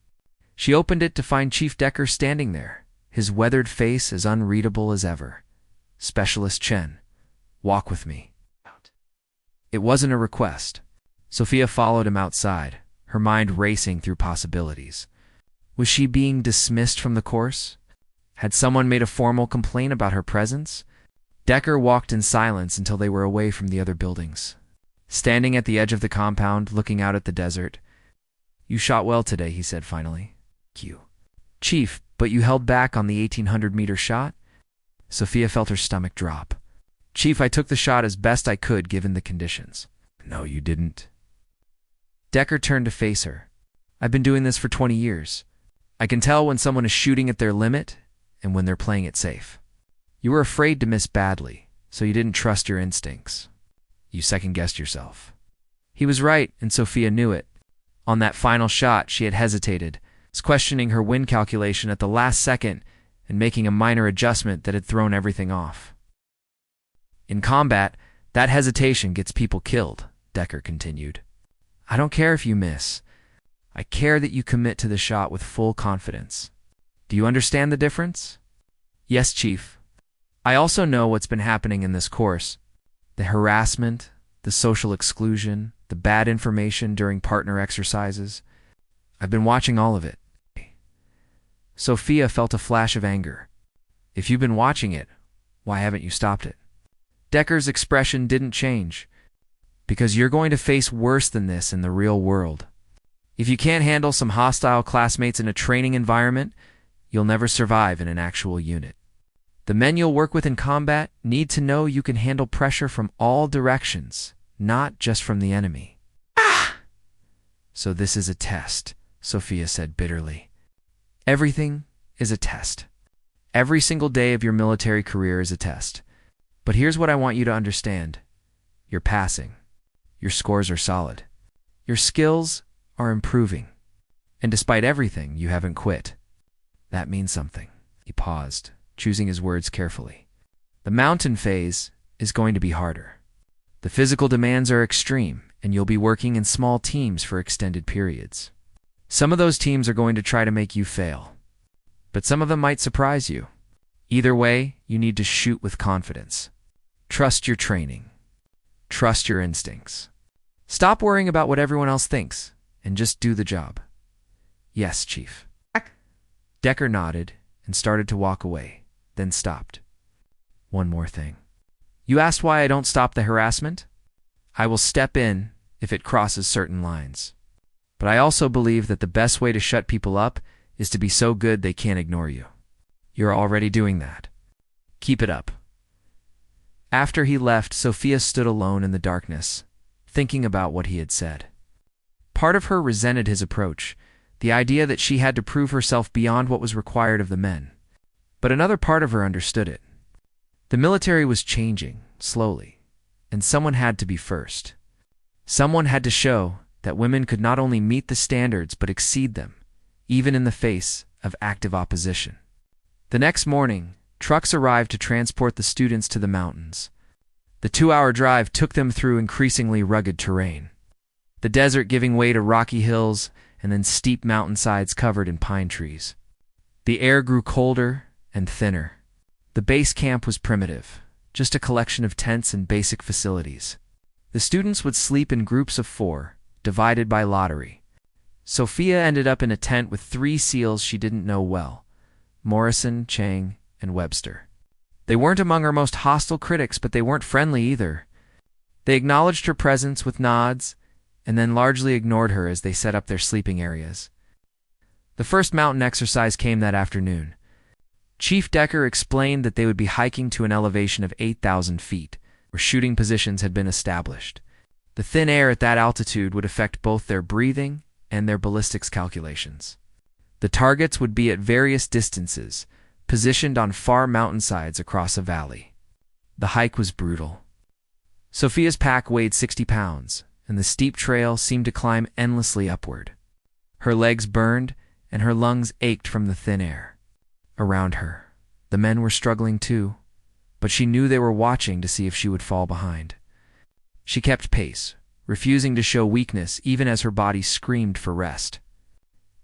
She opened it to find Chief Decker standing there, his weathered face as unreadable as ever. "Specialist Chen, walk with me." It wasn't a request. Sophia followed him outside, her mind racing through possibilities. Was she being dismissed from the course? Had someone made a formal complaint about her presence? Decker walked in silence until they were away from the other buildings. Standing at the edge of the compound, looking out at the desert. "You shot well today," he said finally. "You, Chief, but you held back on the 1800-meter shot?" Sophia felt her stomach drop. "Chief, I took the shot as best I could given the conditions." "No, you didn't." Decker turned to face her. "I've been doing this for 20 years. I can tell when someone is shooting at their limit and when they're playing it safe. You were afraid to miss badly, so you didn't trust your instincts. You second-guessed yourself." He was right, and Sophia knew it. On that final shot, she had hesitated, questioning her wind calculation at the last second and making a minor adjustment that had thrown everything off. "In combat, that hesitation gets people killed," Decker continued. "I don't care if you miss. I care that you commit to the shot with full confidence. Do you understand the difference?" "Yes, Chief. I also know what's been happening in this course. The harassment, the social exclusion, the bad information during partner exercises. I've been watching all of it." Sophia felt a flash of anger. "If you've been watching it, why haven't you stopped it?" Decker's expression didn't change. "Because you're going to face worse than this in the real world. If you can't handle some hostile classmates in a training environment, you'll never survive in an actual unit. The men you'll work with in combat need to know you can handle pressure from all directions, not just from the enemy." "Ah!" "So this is a test," Sophia said bitterly. "Everything is a test. Every single day of your military career is a test. But here's what I want you to understand. You're passing. Your scores are solid. Your skills are improving. And despite everything, you haven't quit. That means something." He paused, choosing his words carefully. "The mountain phase is going to be harder. The physical demands are extreme, and you'll be working in small teams for extended periods. Some of those teams are going to try to make you fail, but some of them might surprise you. Either way, you need to shoot with confidence. Trust your training. Trust your instincts. Stop worrying about what everyone else thinks, and just do the job." "Yes, Chief." Decker nodded and started to walk away, then stopped. "One more thing. You asked why I don't stop the harassment? I will step in if it crosses certain lines. But I also believe that the best way to shut people up is to be so good they can't ignore you. You're already doing that. Keep it up. After he left, Sophia stood alone in the darkness, thinking about what he had said. Part of her resented his approach, the idea that she had to prove herself beyond what was required of the men. But another part of her understood it. The military was changing, slowly, and someone had to be first. Someone had to show that women could not only meet the standards but exceed them, even in the face of active opposition. The next morning, trucks arrived to transport the students to the mountains. The 2-hour drive took them through increasingly rugged terrain, the desert giving way to rocky hills and then steep mountainsides covered in pine trees. The air grew colder and thinner. The base camp was primitive, just a collection of tents and basic facilities. The students would sleep in groups of 4, divided by lottery. Sophia ended up in a tent with 3 SEALs she didn't know well: Morrison, Chang, and Webster. They weren't among her most hostile critics, but they weren't friendly either. They acknowledged her presence with nods, and then largely ignored her as they set up their sleeping areas. The first mountain exercise came that afternoon. Chief Decker explained that they would be hiking to an elevation of 8,000 feet, where shooting positions had been established. The thin air at that altitude would affect both their breathing and their ballistics calculations. The targets would be at various distances, positioned on far mountainsides across a valley. The hike was brutal. Sophia's pack weighed 60 pounds, and the steep trail seemed to climb endlessly upward. Her legs burned, and her lungs ached from the thin air. Around her, the men were struggling too, but she knew they were watching to see if she would fall behind. She kept pace, refusing to show weakness even as her body screamed for rest.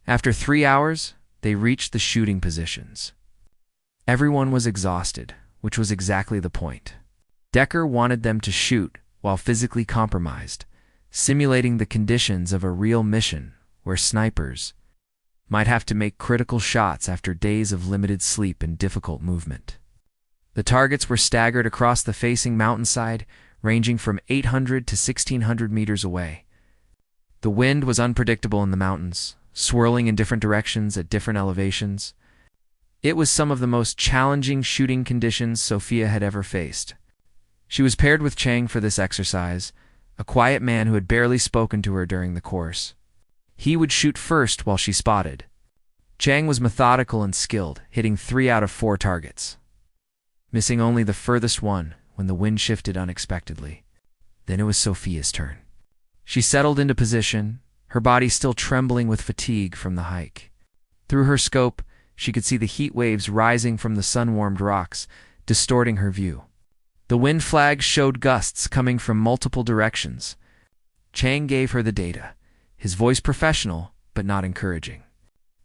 After 3 hours, they reached the shooting positions. Everyone was exhausted, which was exactly the point. Decker wanted them to shoot while physically compromised, simulating the conditions of a real mission where snipers might have to make critical shots after days of limited sleep and difficult movement. The targets were staggered across the facing mountainside, ranging from 800 to 1,600 meters away. The wind was unpredictable in the mountains, swirling in different directions at different elevations. It was some of the most challenging shooting conditions Sophia had ever faced. She was paired with Chang for this exercise, a quiet man who had barely spoken to her during the course. He would shoot first while she spotted. Chang was methodical and skilled, hitting 3 out of 4 targets, missing only the furthest one when the wind shifted unexpectedly. Then it was Sophia's turn. She settled into position, her body still trembling with fatigue from the hike. Through her scope, she could see the heat waves rising from the sun-warmed rocks, distorting her view. The wind flags showed gusts coming from multiple directions. Chang gave her the data, his voice professional but not encouraging.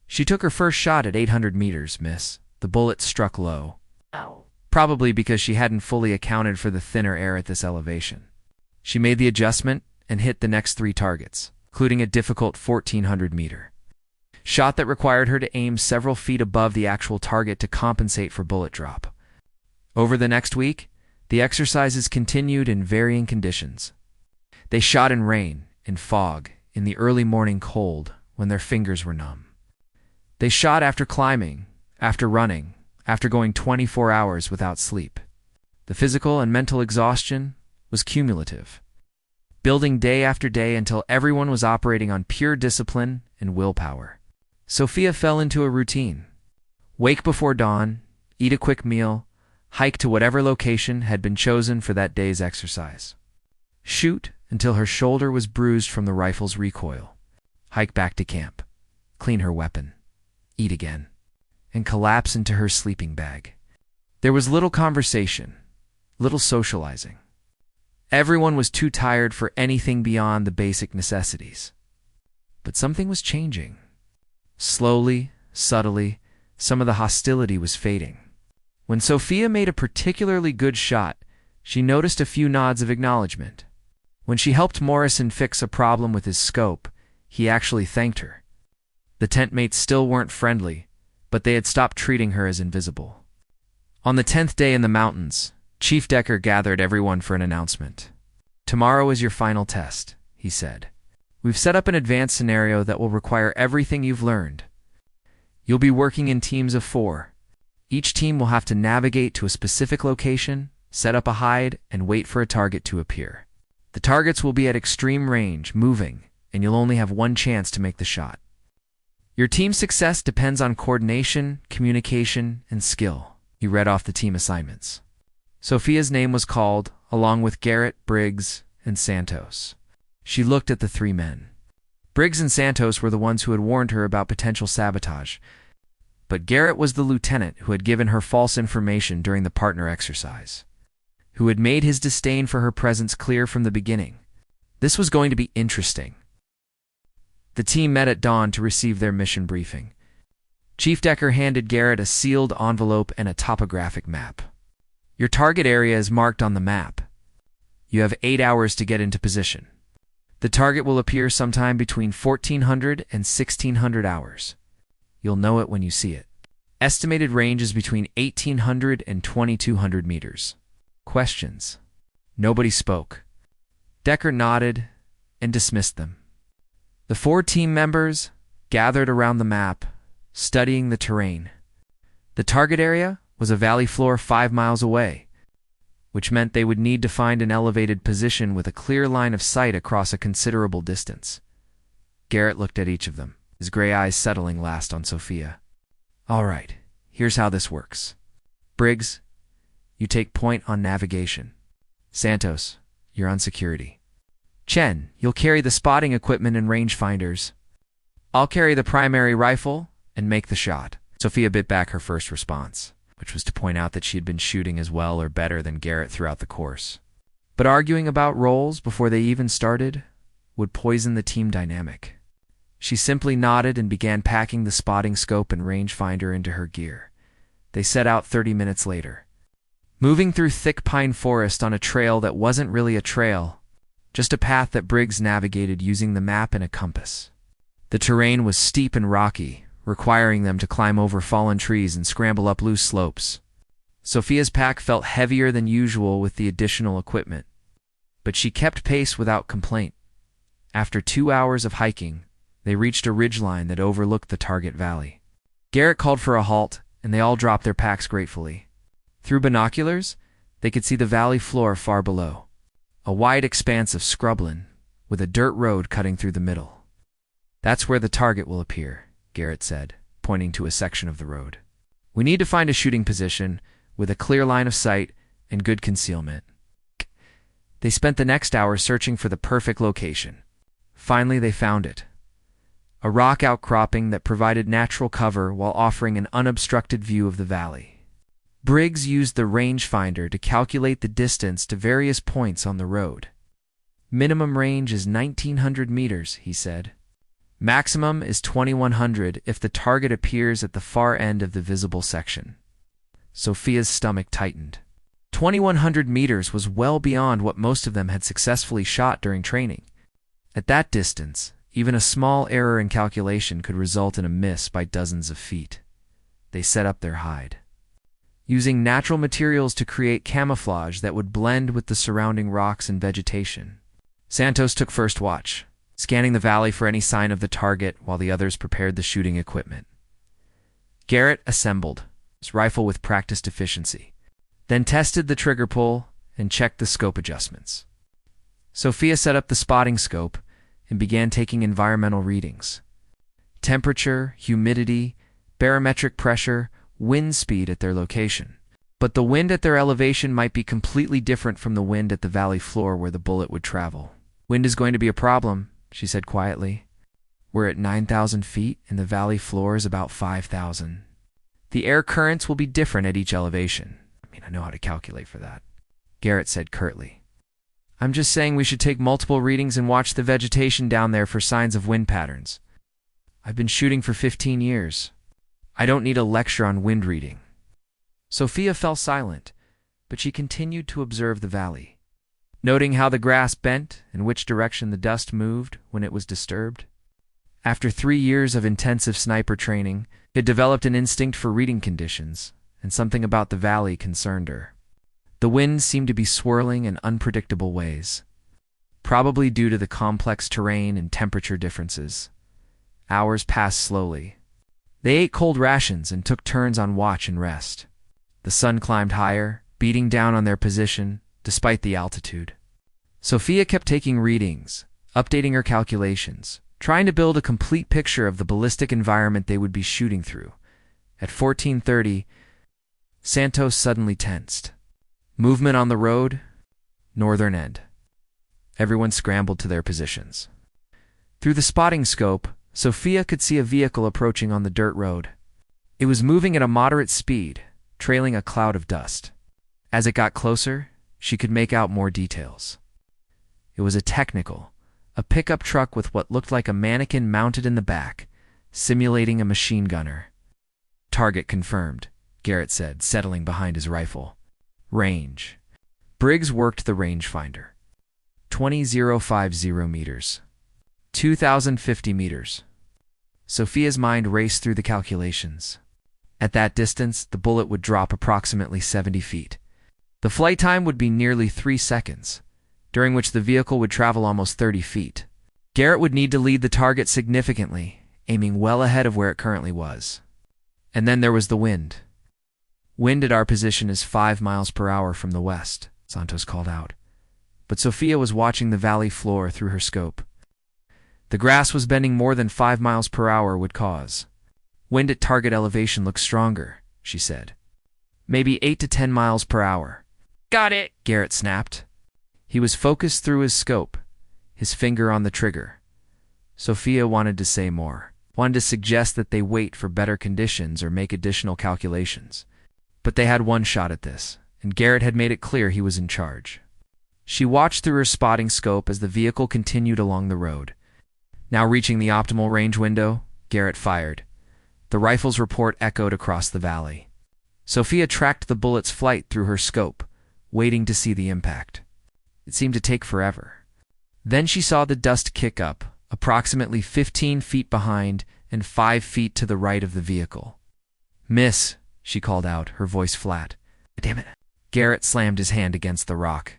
She took her first shot at 800 meters, miss. The bullet struck low. Ow. Probably because she hadn't fully accounted for the thinner air at this elevation. She made the adjustment and hit the next 3 targets, including a difficult 1,400-meter shot that required her to aim several feet above the actual target to compensate for bullet drop. Over the next week, the exercises continued in varying conditions. They shot in rain, in fog, in the early morning cold when their fingers were numb. They shot after climbing, after running, after going 24 hours without sleep. The physical and mental exhaustion was cumulative, building day after day until everyone was operating on pure discipline and willpower. Sophia fell into a routine. Wake before dawn, eat a quick meal, hike to whatever location had been chosen for that day's exercise. Shoot until her shoulder was bruised from the rifle's recoil. Hike back to camp. Clean her weapon. Eat again. And collapse into her sleeping bag. There was little conversation, little socializing. Everyone was too tired for anything beyond the basic necessities. But something was changing. Slowly, subtly, some of the hostility was fading. When Sophia made a particularly good shot, she noticed a few nods of acknowledgement. When she helped Morrison fix a problem with his scope, he actually thanked her. The tent mates still weren't friendly, but they had stopped treating her as invisible. On the 10th day in the mountains, Chief Decker gathered everyone for an announcement. "Tomorrow is your final test," he said. "We've set up an advanced scenario that will require everything you've learned. You'll be working in teams of 4. Each team will have to navigate to a specific location, set up a hide, and wait for a target to appear. The targets will be at extreme range, moving, and you'll only have one chance to make the shot. Your team's success depends on coordination, communication, and skill." He read off the team assignments. Sophia's name was called, along with Garrett, Briggs, and Santos. She looked at the 3 men. Briggs and Santos were the ones who had warned her about potential sabotage, but Garrett was the lieutenant who had given her false information during the partner exercise, who had made his disdain for her presence clear from the beginning. This was going to be interesting. The team met at dawn to receive their mission briefing. Chief Decker handed Garrett a sealed envelope and a topographic map. "Your target area is marked on the map. You have 8 hours to get into position. The target will appear sometime between 1400 and 1600 hours. You'll know it when you see it. Estimated range is between 1800 and 2200 meters. Questions?" Nobody spoke. Decker nodded and dismissed them. The 4 team members gathered around the map, studying the terrain. The target area was a valley floor 5 miles away, which meant they would need to find an elevated position with a clear line of sight across a considerable distance. Garrett looked at each of them, his gray eyes settling last on Sophia. "All right, here's how this works. Briggs, you take point on navigation. Santos, you're on security. Chen, you'll carry the spotting equipment and rangefinders. I'll carry the primary rifle and make the shot." Sophia bit back her first response, which was to point out that she had been shooting as well or better than Garrett throughout the course. But arguing about roles before they even started would poison the team dynamic. She simply nodded and began packing the spotting scope and rangefinder into her gear. They set out 30 minutes later, moving through thick pine forest on a trail that wasn't really a trail, just a path that Briggs navigated using the map and a compass. The terrain was steep and rocky, requiring them to climb over fallen trees and scramble up loose slopes. Sophia's pack felt heavier than usual with the additional equipment, but she kept pace without complaint. After 2 hours of hiking, they reached a ridgeline that overlooked the target valley. Garrett called for a halt, and they all dropped their packs gratefully. Through binoculars, they could see the valley floor far below, a wide expanse of scrubland with a dirt road cutting through the middle. "That's where the target will appear," Garrett said, pointing to a section of the road. "We need to find a shooting position with a clear line of sight and good concealment." They spent the next hour searching for the perfect location. Finally, they found it. A rock outcropping that provided natural cover while offering an unobstructed view of the valley. Briggs used the rangefinder to calculate the distance to various points on the road. "Minimum range is 1900 meters, he said. "Maximum is 2100 if the target appears at the far end of the visible section." Sophia's stomach tightened. 2100 meters was well beyond what most of them had successfully shot during training. At that distance, even a small error in calculation could result in a miss by dozens of feet. They set up their hide, using natural materials to create camouflage that would blend with the surrounding rocks and vegetation. Santos took first watch, scanning the valley for any sign of the target while the others prepared the shooting equipment. Garrett assembled his rifle with practiced efficiency, then tested the trigger pull and checked the scope adjustments. Sophia set up the spotting scope and began taking environmental readings. Temperature, humidity, barometric pressure, wind speed at their location. But the wind at their elevation might be completely different from the wind at the valley floor where the bullet would travel. "Wind is going to be a problem," she said quietly. "We're at 9,000 feet and the valley floor is about 5,000. The air currents will be different at each elevation." I know how to calculate for that," Garrett said curtly. "I'm just saying we should take multiple readings and watch the vegetation down there for signs of wind patterns. I've been shooting for 15 years. I don't need a lecture on wind reading." Sophia fell silent, but she continued to observe the valley, noting how the grass bent and which direction the dust moved when it was disturbed. After 3 years of intensive sniper training, she had developed an instinct for reading conditions, and something about the valley concerned her. The wind seemed to be swirling in unpredictable ways. probably due to the complex terrain and temperature differences. Hours passed slowly. They ate cold rations and took turns on watch and rest. The sun climbed higher, beating down on their position, despite the altitude. Sophia kept taking readings, updating her calculations, trying to build a complete picture of the ballistic environment they would be shooting through. At 14:30, Santos suddenly tensed. Movement on the road, northern end. Everyone scrambled to their positions. Through the spotting scope, Sophia could see a vehicle approaching on the dirt road. It was moving at a moderate speed, trailing a cloud of dust. As it got closer, she could make out more details. It was a pickup truck with what looked like a mannequin mounted in the back, simulating a machine gunner. Target confirmed, Garrett said, settling behind his rifle. Range. Briggs worked the rangefinder. 20,050 meters. 2,050 meters. Sophia's mind raced through the calculations. At that distance, the bullet would drop approximately 70 feet. The flight time would be nearly 3 seconds, during which the vehicle would travel almost 30 feet. Garrett would need to lead the target significantly, aiming well ahead of where it currently was. And then there was the wind. Wind at our position is 5 miles per hour from the west, Santos called out. But Sophia was watching the valley floor through her scope. The grass was bending more than 5 miles per hour would cause. Wind at target elevation looks stronger, she said. Maybe 8 to 10 miles per hour. Got it, Garrett snapped. He was focused through his scope, his finger on the trigger. Sophia wanted to say more, wanted to suggest that they wait for better conditions or make additional calculations. But they had one shot at this, and Garrett had made it clear he was in charge. She watched through her spotting scope as the vehicle continued along the road. Now reaching the optimal range window, Garrett fired. The rifle's report echoed across the valley. Sophia tracked the bullet's flight through her scope, waiting to see the impact. It seemed to take forever. Then she saw the dust kick up, approximately 15 feet behind and 5 feet to the right of the vehicle. Miss, she called out, her voice flat. Damn it. Garrett slammed his hand against the rock.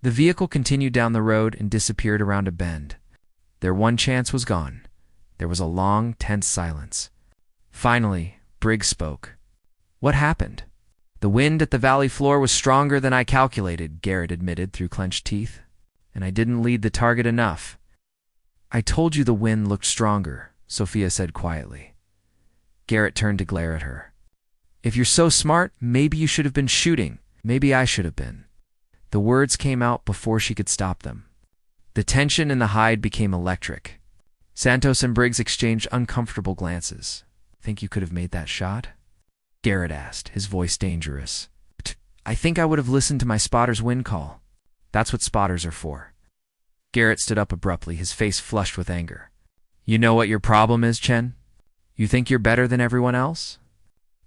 The vehicle continued down the road and disappeared around a bend. Their one chance was gone. There was a long, tense silence. Finally, Briggs spoke. What happened? The wind at the valley floor was stronger than I calculated, Garrett admitted through clenched teeth. And I didn't lead the target enough. I told you the wind looked stronger, Sophia said quietly. Garrett turned to glare at her. If you're so smart, maybe you should have been shooting. Maybe I should have been. The words came out before she could stop them. The tension in the hide became electric. Santos and Briggs exchanged uncomfortable glances. Think you could have made that shot? Garrett asked, his voice dangerous. I think I would have listened to my spotter's wind call. That's what spotters are for. Garrett stood up abruptly, his face flushed with anger. You know what your problem is, Chen? You think you're better than everyone else?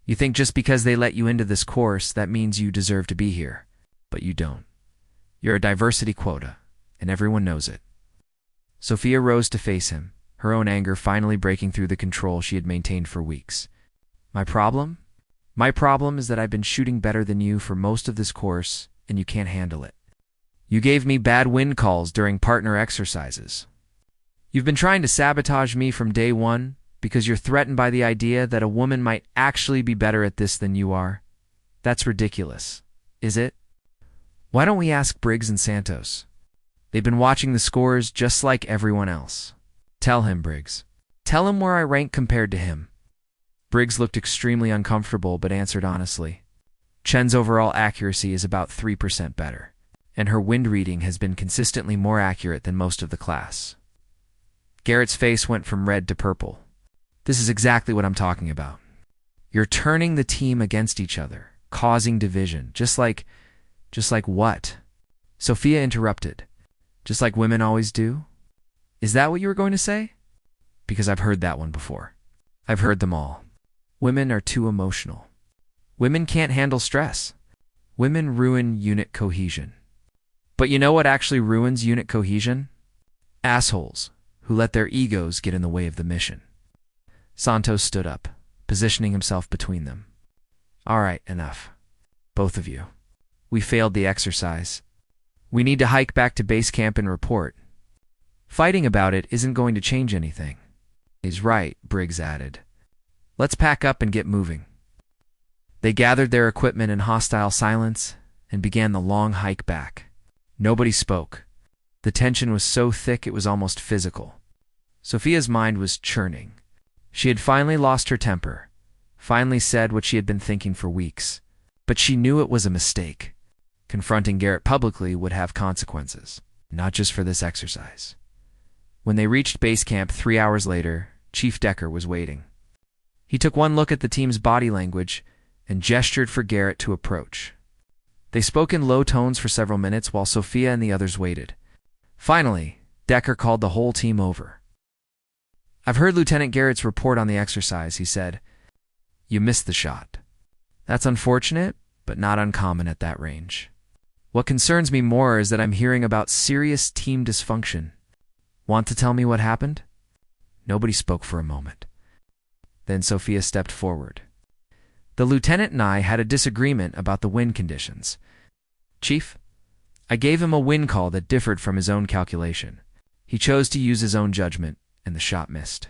You think just because they let you into this course, that means you deserve to be here. But you don't. You're a diversity quota, and everyone knows it. Sophia rose to face him, her own anger finally breaking through the control she had maintained for weeks. My problem? My problem is that I've been shooting better than you for most of this course, and you can't handle it. You gave me bad wind calls during partner exercises. You've been trying to sabotage me from day one because you're threatened by the idea that a woman might actually be better at this than you are. That's ridiculous, is it? Why don't we ask Briggs and Santos? They've been watching the scores just like everyone else. Tell him, Briggs. Tell him where I rank compared to him. Briggs looked extremely uncomfortable but answered honestly. Chen's overall accuracy is about 3% better, and her wind reading has been consistently more accurate than most of the class. Garrett's face went from red to purple. This is exactly what I'm talking about. You're turning the team against each other, causing division, just like what? Sophia interrupted. Just like women always do? Is that what you were going to say? Because I've heard that one before. I've heard them all. Women are too emotional. Women can't handle stress. Women ruin unit cohesion. But you know what actually ruins unit cohesion? Assholes who let their egos get in the way of the mission. Santos stood up, positioning himself between them. All right, enough. Both of you. We failed the exercise. We need to hike back to base camp and report. Fighting about it isn't going to change anything. He's right, Briggs added. Let's pack up and get moving. They gathered their equipment in hostile silence and began the long hike back. Nobody spoke. The tension was so thick it was almost physical. Sophia's mind was churning. She had finally lost her temper, finally said what she had been thinking for weeks. But she knew it was a mistake. Confronting Garrett publicly would have consequences, not just for this exercise. When they reached base camp 3 hours later, Chief Decker was waiting. He took one look at the team's body language and gestured for Garrett to approach. They spoke in low tones for several minutes while Sophia and the others waited. Finally, Decker called the whole team over. I've heard Lieutenant Garrett's report on the exercise, he said. You missed the shot. That's unfortunate, but not uncommon at that range. What concerns me more is that I'm hearing about serious team dysfunction. Want to tell me what happened? Nobody spoke for a moment. Then Sophia stepped forward. The lieutenant and I had a disagreement about the wind conditions. Chief, I gave him a wind call that differed from his own calculation. He chose to use his own judgment, and the shot missed.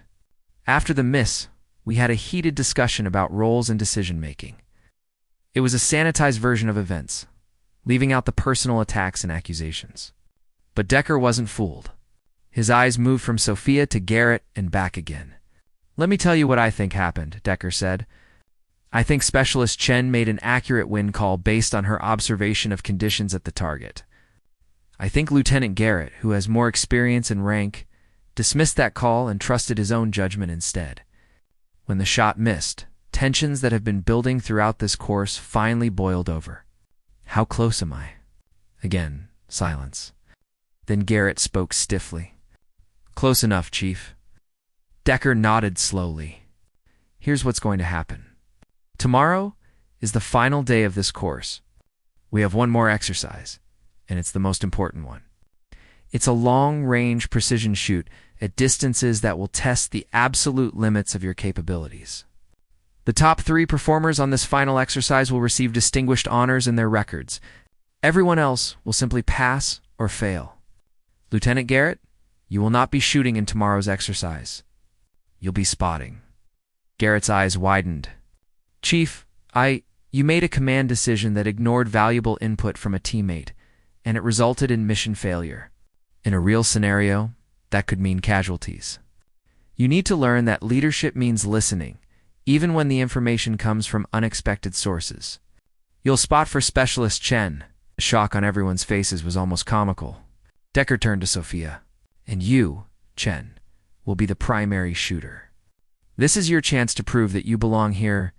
After the miss, we had a heated discussion about roles and decision-making. It was a sanitized version of events, leaving out the personal attacks and accusations. But Decker wasn't fooled. His eyes moved from Sophia to Garrett and back again. Let me tell you what I think happened, Decker said. I think Specialist Chen made an accurate wind call based on her observation of conditions at the target. I think Lieutenant Garrett, who has more experience and rank, dismissed that call and trusted his own judgment instead. When the shot missed, tensions that have been building throughout this course finally boiled over. How close am I? Again, silence. Then Garrett spoke stiffly. Close enough, Chief. Decker nodded slowly. Here's what's going to happen. Tomorrow is the final day of this course. We have one more exercise, and it's the most important one. It's a long-range precision shoot at distances that will test the absolute limits of your capabilities. The top 3 performers on this final exercise will receive distinguished honors in their records. Everyone else will simply pass or fail. Lieutenant Garrett, you will not be shooting in tomorrow's exercise. You'll be spotting. Garrett's eyes widened. Chief, you made a command decision that ignored valuable input from a teammate, and it resulted in mission failure. In a real scenario, that could mean casualties. You need to learn that leadership means listening, even when the information comes from unexpected sources. You'll spot for Specialist Chen. The shock on everyone's faces was almost comical. Decker turned to Sophia. And you, Chen, will be the primary shooter. This is your chance to prove that you belong here,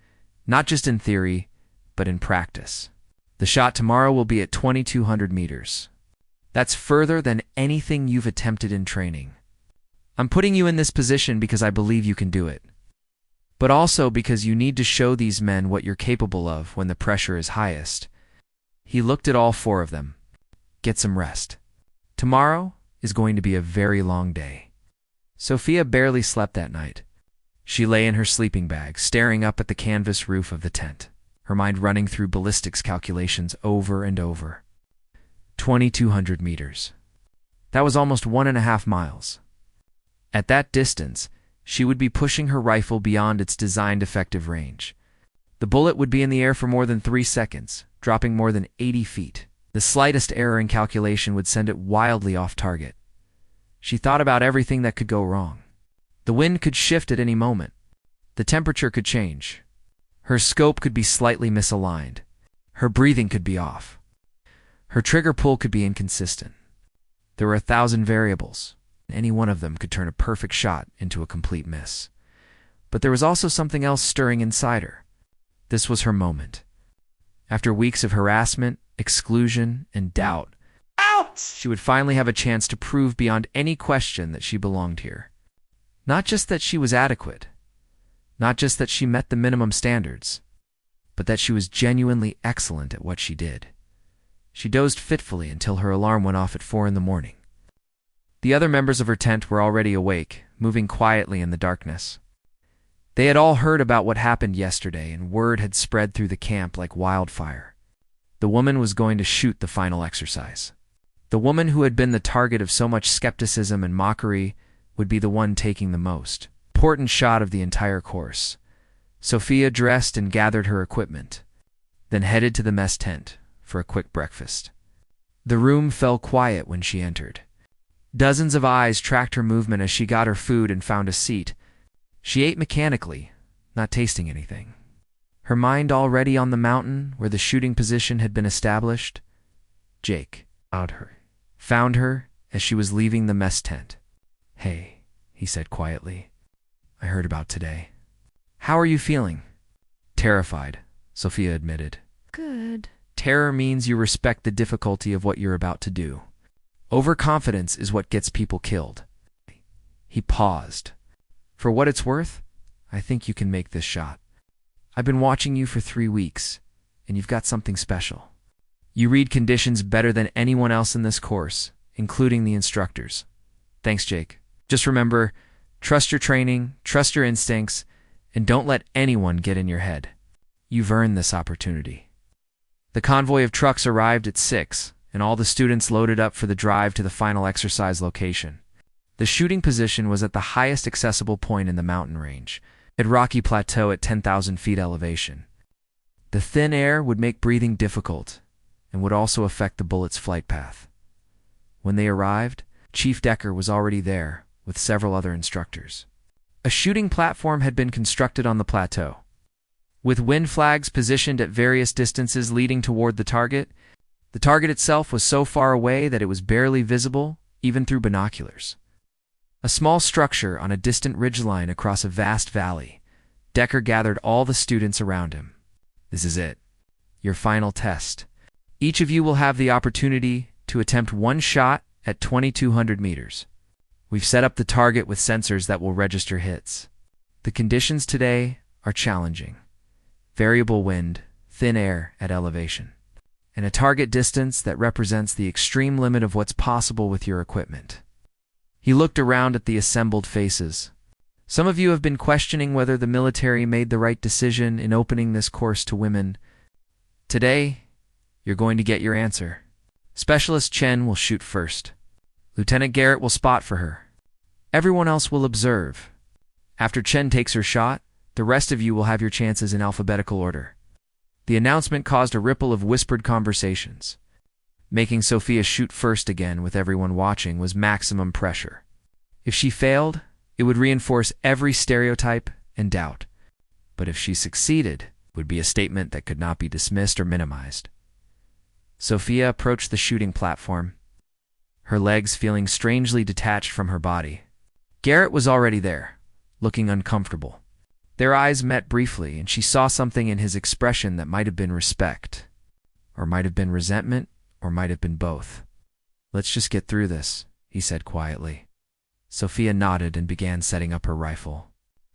not just in theory, but in practice. The shot tomorrow will be at 2,200 meters. That's further than anything you've attempted in training. I'm putting you in this position because I believe you can do it, but also because you need to show these men what you're capable of when the pressure is highest. He looked at all 4 of them. Get some rest. Tomorrow is going to be a very long day. Sophia barely slept that night. She lay in her sleeping bag, staring up at the canvas roof of the tent, her mind running through ballistics calculations over and over. 2,200 meters. That was almost 1.5 miles. At that distance, she would be pushing her rifle beyond its designed effective range. The bullet would be in the air for more than 3 seconds, dropping more than 80 feet. The slightest error in calculation would send it wildly off target. She thought about everything that could go wrong. The wind could shift at any moment. The temperature could change. Her scope could be slightly misaligned. Her breathing could be off. Her trigger pull could be inconsistent. There were 1,000 variables. Any one of them could turn a perfect shot into a complete miss. But there was also something else stirring inside her. This was her moment. After weeks of harassment, exclusion, and doubt, she would finally have a chance to prove beyond any question that she belonged here. Not just that she was adequate, not just that she met the minimum standards, but that she was genuinely excellent at what she did. She dozed fitfully until her alarm went off at 4 in the morning. The other members of her tent were already awake, moving quietly in the darkness. They had all heard about what happened yesterday, and word had spread through the camp like wildfire. The woman was going to shoot the final exercise. The woman who had been the target of so much skepticism and mockery would be the one taking the most important shot of the entire course. Sophia dressed and gathered her equipment, then headed to the mess tent for a quick breakfast. The room fell quiet when she entered. Dozens of eyes tracked her movement as she got her food and found a seat. She ate mechanically, not tasting anything. Her mind already on the mountain where the shooting position had been established. Jake found her as she was leaving the mess tent. "Hey," he said quietly. "I heard about today. How are you feeling?" "Terrified," Sophia admitted. "Good." Terror means you respect the difficulty of what you're about to do. Overconfidence is what gets people killed. He paused. "For what it's worth, I think you can make this shot. I've been watching you for 3 weeks, and you've got something special. You read conditions better than anyone else in this course, including the instructors." "Thanks, Jake. Just remember, trust your training, trust your instincts, and don't let anyone get in your head. You've earned this opportunity." The convoy of trucks arrived at 6, and all the students loaded up for the drive to the final exercise location. The shooting position was at the highest accessible point in the mountain range, at Rocky Plateau at 10,000 feet elevation. The thin air would make breathing difficult and would also affect the bullet's flight path. When they arrived, Chief Decker was already there with several other instructors. A shooting platform had been constructed on the plateau, with wind flags positioned at various distances leading toward the target. The target itself was so far away that it was barely visible, even through binoculars. A small structure on a distant ridgeline across a vast valley. Decker gathered all the students around him. "This is it. Your final test. Each of you will have the opportunity to attempt one shot at 2,200 meters. We've set up the target with sensors that will register hits. The conditions today are challenging. Variable wind, thin air at elevation, and a target distance that represents the extreme limit of what's possible with your equipment." He looked around at the assembled faces. "Some of you have been questioning whether the military made the right decision in opening this course to women. Today, you're going to get your answer. Specialist Chen will shoot first. Lieutenant Garrett will spot for her. Everyone else will observe. After Chen takes her shot, the rest of you will have your chances in alphabetical order." The announcement caused a ripple of whispered conversations. Making Sophia shoot first again with everyone watching was maximum pressure. If she failed, it would reinforce every stereotype and doubt. But if she succeeded, it would be a statement that could not be dismissed or minimized. Sophia approached the shooting platform, her legs feeling strangely detached from her body. Garrett was already there, looking uncomfortable. Their eyes met briefly, and she saw something in his expression that might have been respect, or might have been resentment, or might have been both. "Let's just get through this," he said quietly. Sophia nodded and began setting up her rifle.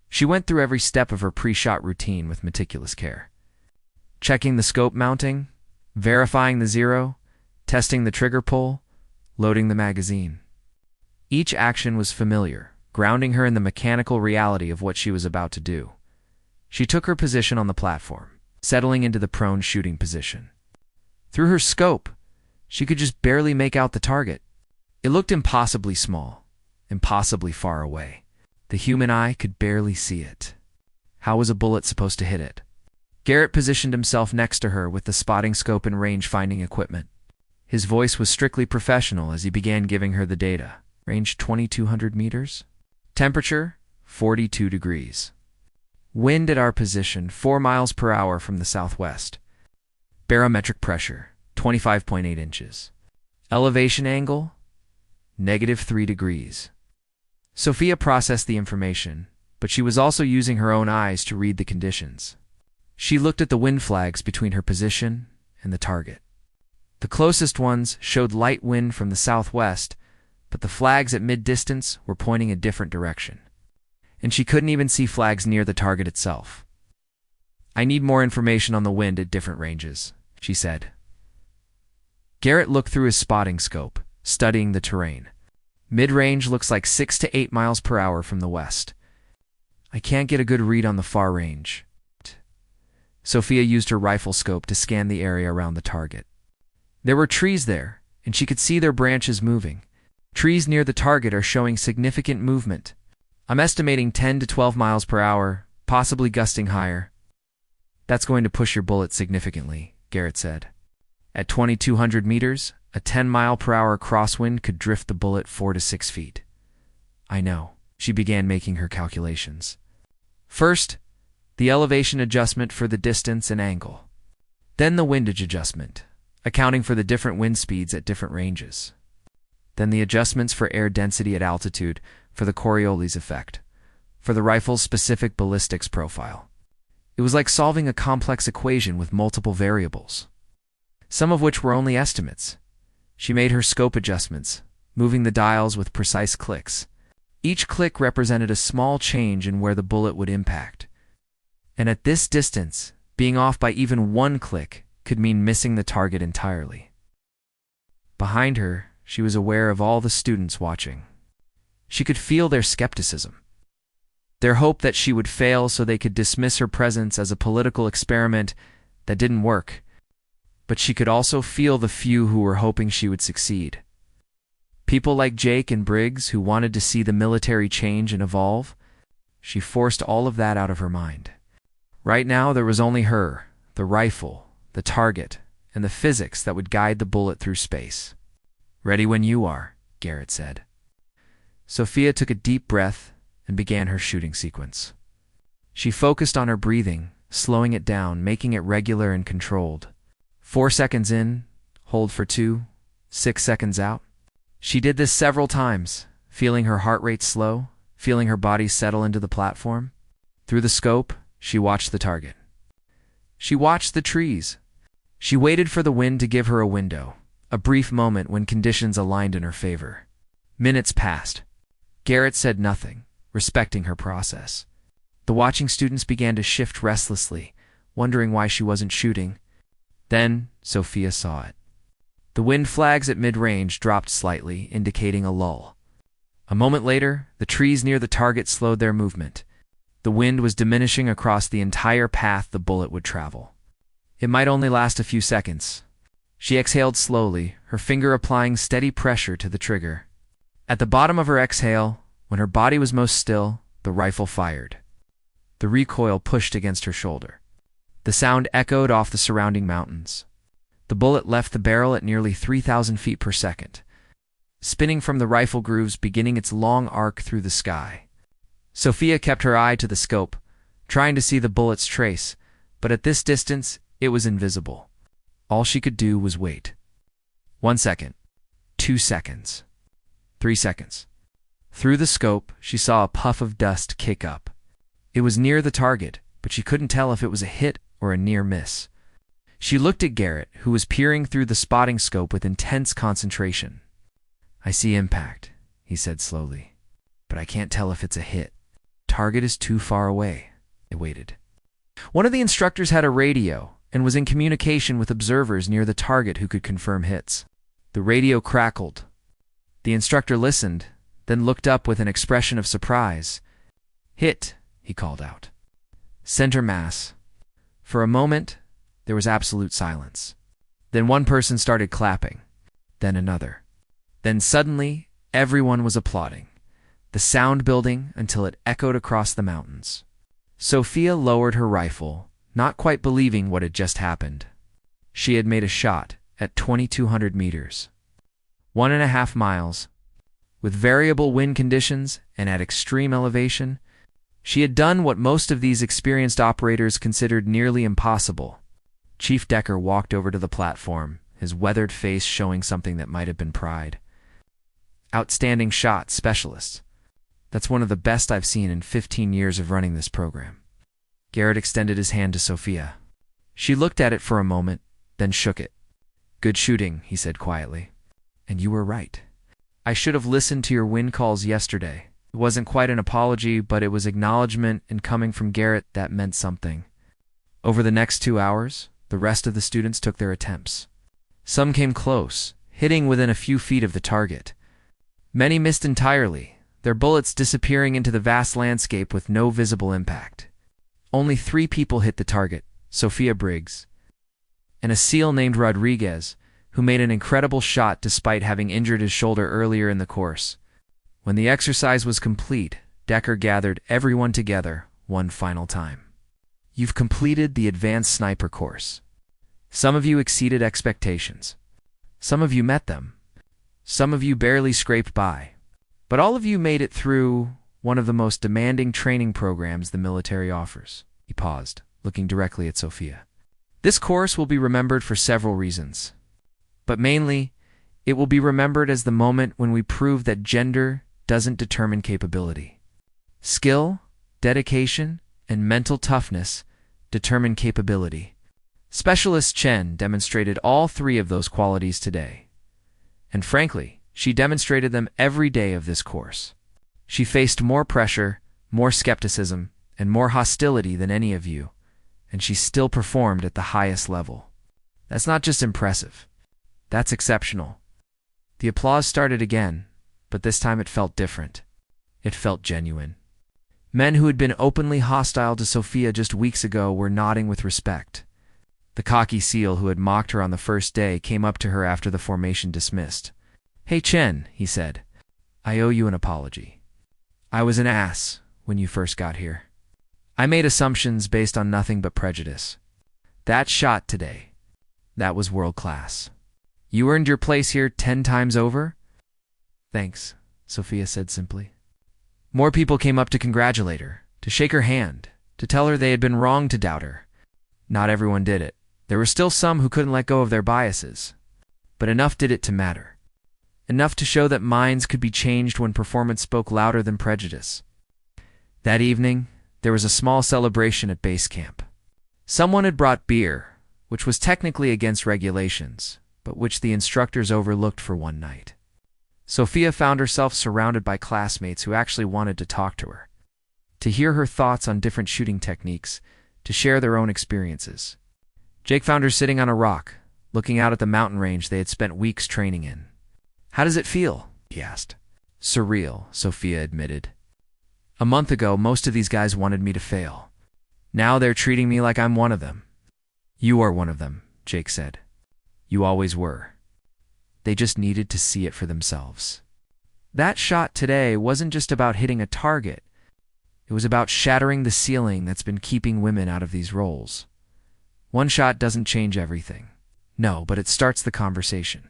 She went through every step of her pre-shot routine with meticulous care. Checking the scope mounting, verifying the zero, testing the trigger pull, loading the magazine. Each action was familiar, grounding her in the mechanical reality of what she was about to do. She took her position on the platform, settling into the prone shooting position. Through her scope, she could just barely make out the target. It looked impossibly small, impossibly far away. The human eye could barely see it. How was a bullet supposed to hit it? Garrett positioned himself next to her with the spotting scope and range-finding equipment. His voice was strictly professional as he began giving her the data. Range 2,200 meters. Temperature, 42 degrees. Wind at our position, 4 miles per hour from the southwest. Barometric pressure, 25.8 inches. Elevation angle, -3 degrees. Sophia processed the information, but she was also using her own eyes to read the conditions. She looked at the wind flags between her position and the target. The closest ones showed light wind from the southwest, but the flags at mid-distance were pointing a different direction. And she couldn't even see flags near the target itself. "I need more information on the wind at different ranges," she said. Garrett looked through his spotting scope, studying the terrain. Mid-range looks like 6 to 8 miles per hour from the west. "I can't get a good read on the far range." Sophia used her rifle scope to scan the area around the target. There were trees there, and she could see their branches moving. Trees near the target are showing significant movement. I'm estimating 10 to 12 miles per hour, possibly gusting higher. That's going to push your bullet significantly, Garrett said. At 2,200 meters, a 10-mile-per-hour crosswind could drift the bullet 4 to 6 feet. I know. She began making her calculations. First, the elevation adjustment for the distance and angle. Then the windage adjustment, accounting for the different wind speeds at different ranges. Then the adjustments for air density at altitude for the Coriolis effect, for the rifle's specific ballistics profile. It was like solving a complex equation with multiple variables, some of which were only estimates. She made her scope adjustments, moving the dials with precise clicks. Each click represented a small change in where the bullet would impact. And at this distance, being off by even one click could mean missing the target entirely. Behind her, she was aware of all the students watching. She could feel their skepticism, their hope that she would fail so they could dismiss her presence as a political experiment that didn't work. But she could also feel the few who were hoping she would succeed. People like Jake and Briggs who wanted to see the military change and evolve. She forced all of that out of her mind. Right now there was only her, the rifle, the target, and the physics that would guide the bullet through space. "Ready when you are," Garrett said. Sophia took a deep breath and began her shooting sequence. She focused on her breathing, slowing it down, making it regular and controlled. 4 seconds in, hold for 2, 6 seconds out. She did this several times, feeling her heart rate slow, feeling her body settle into the platform. Through the scope, she watched the target. She watched the trees. She waited for the wind to give her a window, a brief moment when conditions aligned in her favor. Minutes passed. Garrett said nothing, respecting her process. The watching students began to shift restlessly, wondering why she wasn't shooting. Then, Sophia saw it. The wind flags at mid-range dropped slightly, indicating a lull. A moment later, the trees near the target slowed their movement. The wind was diminishing across the entire path the bullet would travel. It might only last a few seconds. She exhaled slowly, her finger applying steady pressure to the trigger. At the bottom of her exhale, when her body was most still, the rifle fired. The recoil pushed against her shoulder. The sound echoed off the surrounding mountains. The bullet left the barrel at nearly 3,000 feet per second, spinning from the rifle grooves, beginning its long arc through the sky. Sophia kept her eye to the scope, trying to see the bullet's trace, but at this distance, it was invisible. All she could do was wait. 1 second, 2 seconds, 3 seconds. Through the scope, she saw a puff of dust kick up. It was near the target, but she couldn't tell if it was a hit or a near miss. She looked at Garrett, who was peering through the spotting scope with intense concentration. "I see impact," he said slowly, "but I can't tell if it's a hit. Target is too far away." They waited. One of the instructors had a radio and was in communication with observers near the target who could confirm hits. The radio crackled. The instructor listened, then looked up with an expression of surprise. "Hit," he called out. "Center mass." For a moment, there was absolute silence. Then one person started clapping, then another. Then suddenly, everyone was applauding, the sound building until it echoed across the mountains. Sophia lowered her rifle, not quite believing what had just happened. She had made a shot at 2,200 meters, 1.5 miles. With variable wind conditions and at extreme elevation, she had done what most of these experienced operators considered nearly impossible. Chief Decker walked over to the platform, his weathered face showing something that might have been pride. "Outstanding shot, specialist. That's one of the best I've seen in 15 years of running this program." Garrett extended his hand to Sophia. She looked at it for a moment, then shook it. "Good shooting," he said quietly. "And you were right. I should have listened to your wind calls yesterday. It wasn't quite an apology, but it was acknowledgement, and coming from Garrett, that meant something." Over the next 2 hours, the rest of the students took their attempts. Some came close, hitting within a few feet of the target. Many missed entirely, their bullets disappearing into the vast landscape with no visible impact. Only 3 people hit the target: Sophia Briggs and a SEAL named Rodriguez, who made an incredible shot despite having injured his shoulder earlier in the course. When the exercise was complete, Decker gathered everyone together one final time. You've completed the advanced sniper course. Some of you exceeded expectations. Some of you met them. Some of you barely scraped by. But all of you made it through one of the most demanding training programs the military offers. He paused, looking directly at Sophia. This course will be remembered for several reasons. But mainly, it will be remembered as the moment when we prove that gender doesn't determine capability. Skill, dedication, and mental toughness determine capability. Specialist Chen demonstrated all three of those qualities today. And frankly, she demonstrated them every day of this course. She faced more pressure, more skepticism, and more hostility than any of you, and she still performed at the highest level. That's not just impressive. That's exceptional. The applause started again, but this time it felt different. It felt genuine. Men who had been openly hostile to Sophia just weeks ago were nodding with respect. The cocky SEAL who had mocked her on the first day came up to her after the formation dismissed. "Hey Chen," he said, "I owe you an apology. I was an ass when you first got here. I made assumptions based on nothing but prejudice. That shot today, that was world class. You earned your place here 10 times over?" "Thanks," Sophia said simply. More people came up to congratulate her, to shake her hand, to tell her they had been wrong to doubt her. Not everyone did it. There were still some who couldn't let go of their biases. But enough did it to matter. Enough to show that minds could be changed when performance spoke louder than prejudice. That evening, there was a small celebration at base camp. Someone had brought beer, which was technically against regulations, but which the instructors overlooked for one night. Sophia found herself surrounded by classmates who actually wanted to talk to her, to hear her thoughts on different shooting techniques, to share their own experiences. Jake found her sitting on a rock, looking out at the mountain range they had spent weeks training in. "How does it feel?" he asked. "Surreal," Sophia admitted. "A month ago, most of these guys wanted me to fail. Now they're treating me like I'm one of them." "You are one of them," Jake said. "You always were. They just needed to see it for themselves." That shot today wasn't just about hitting a target. It was about shattering the ceiling that's been keeping women out of these roles. One shot doesn't change everything. No, but it starts the conversation.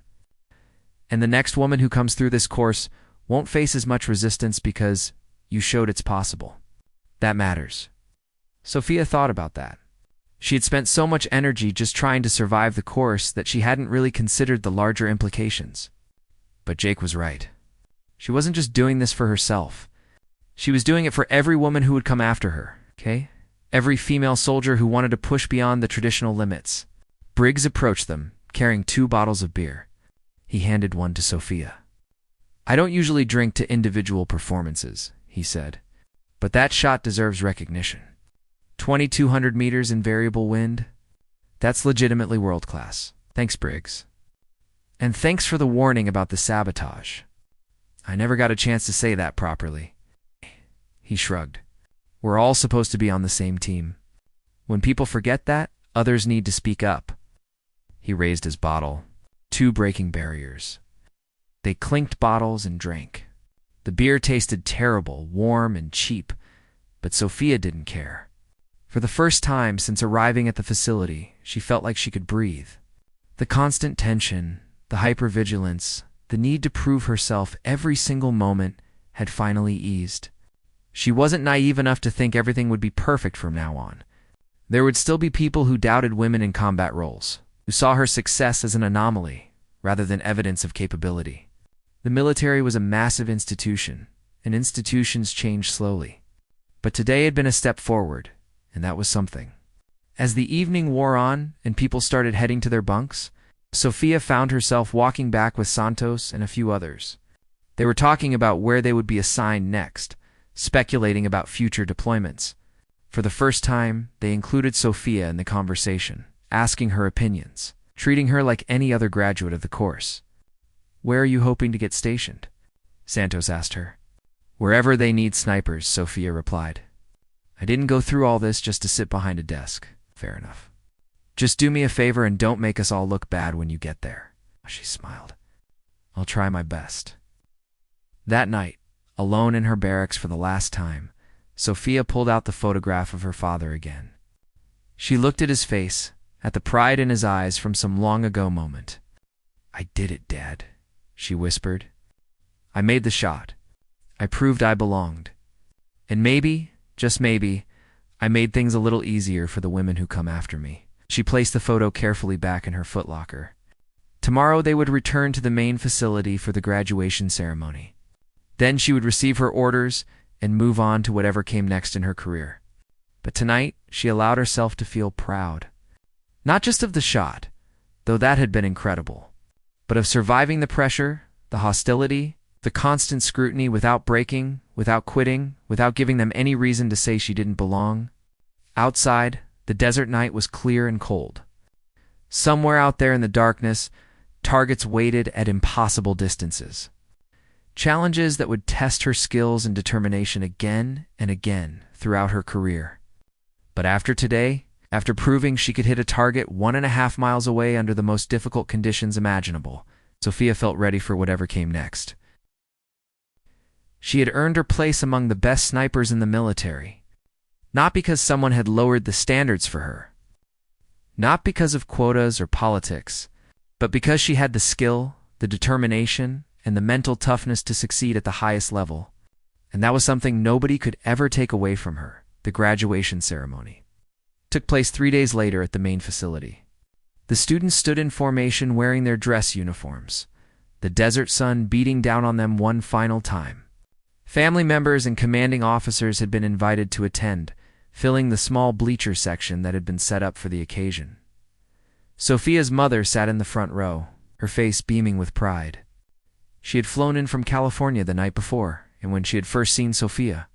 And the next woman who comes through this course won't face as much resistance because you showed it's possible. That matters. Sophia thought about that. She had spent so much energy just trying to survive the course that she hadn't really considered the larger implications. But Jake was right. She wasn't just doing this for herself. She was doing it for every woman who would come after her, okay? Every female soldier who wanted to push beyond the traditional limits. Briggs approached them, carrying 2 bottles of beer. He handed one to Sophia. "I don't usually drink to individual performances," he said, "but that shot deserves recognition. 2,200 meters in variable wind? That's legitimately world-class. Thanks, Briggs. And thanks for the warning about the sabotage. I never got a chance to say that properly." He shrugged. "We're all supposed to be on the same team. When people forget that, others need to speak up." He raised his bottle, 2 breaking barriers. They clinked bottles and drank. The beer tasted terrible, warm and cheap, but Sophia didn't care. For the first time since arriving at the facility, she felt like she could breathe. The constant tension, the hypervigilance, the need to prove herself every single moment had finally eased. She wasn't naive enough to think everything would be perfect from now on. There would still be people who doubted women in combat roles, who saw her success as an anomaly rather than evidence of capability. The military was a massive institution, and institutions change slowly. But today had been a step forward, and that was something. As the evening wore on and people started heading to their bunks, Sophia found herself walking back with Santos and a few others. They were talking about where they would be assigned next, speculating about future deployments. For the first time, they included Sophia in the conversation, asking her opinions, treating her like any other graduate of the course. "Where are you hoping to get stationed?" Santos asked her. "Wherever they need snipers," Sophia replied. "I didn't go through all this just to sit behind a desk." "Fair enough. Just do me a favor and don't make us all look bad when you get there." She smiled. I'll try my best. That night, alone in her barracks for the last time, Sophia pulled out the photograph of her father again. She looked at his face, at the pride in his eyes from some long-ago moment. I did it, Dad, she whispered. I made the shot. I proved I belonged. And maybe, just maybe, I made things a little easier for the women who come after me. She placed the photo carefully back in her footlocker. Tomorrow they would return to the main facility for the graduation ceremony. Then she would receive her orders and move on to whatever came next in her career. But tonight, she allowed herself to feel proud. Not just of the shot, though that had been incredible, but of surviving the pressure, the hostility, the constant scrutiny without breaking, without quitting, without giving them any reason to say she didn't belong. Outside, the desert night was clear and cold. Somewhere out there in the darkness, targets waited at impossible distances. Challenges that would test her skills and determination again and again throughout her career. But after today, after proving she could hit a target 1.5 miles away under the most difficult conditions imaginable, Sophia felt ready for whatever came next. She had earned her place among the best snipers in the military, not because someone had lowered the standards for her, not because of quotas or politics, but because she had the skill, the determination, and the mental toughness to succeed at the highest level. And that was something nobody could ever take away from her. The graduation ceremony took place 3 days later at the main facility. The students stood in formation wearing their dress uniforms, the desert sun beating down on them one final time. Family members and commanding officers had been invited to attend, filling the small bleacher section that had been set up for the occasion. Sophia's mother sat in the front row, her face beaming with pride. She had flown in from California the night before, and when she had first seen Sophia,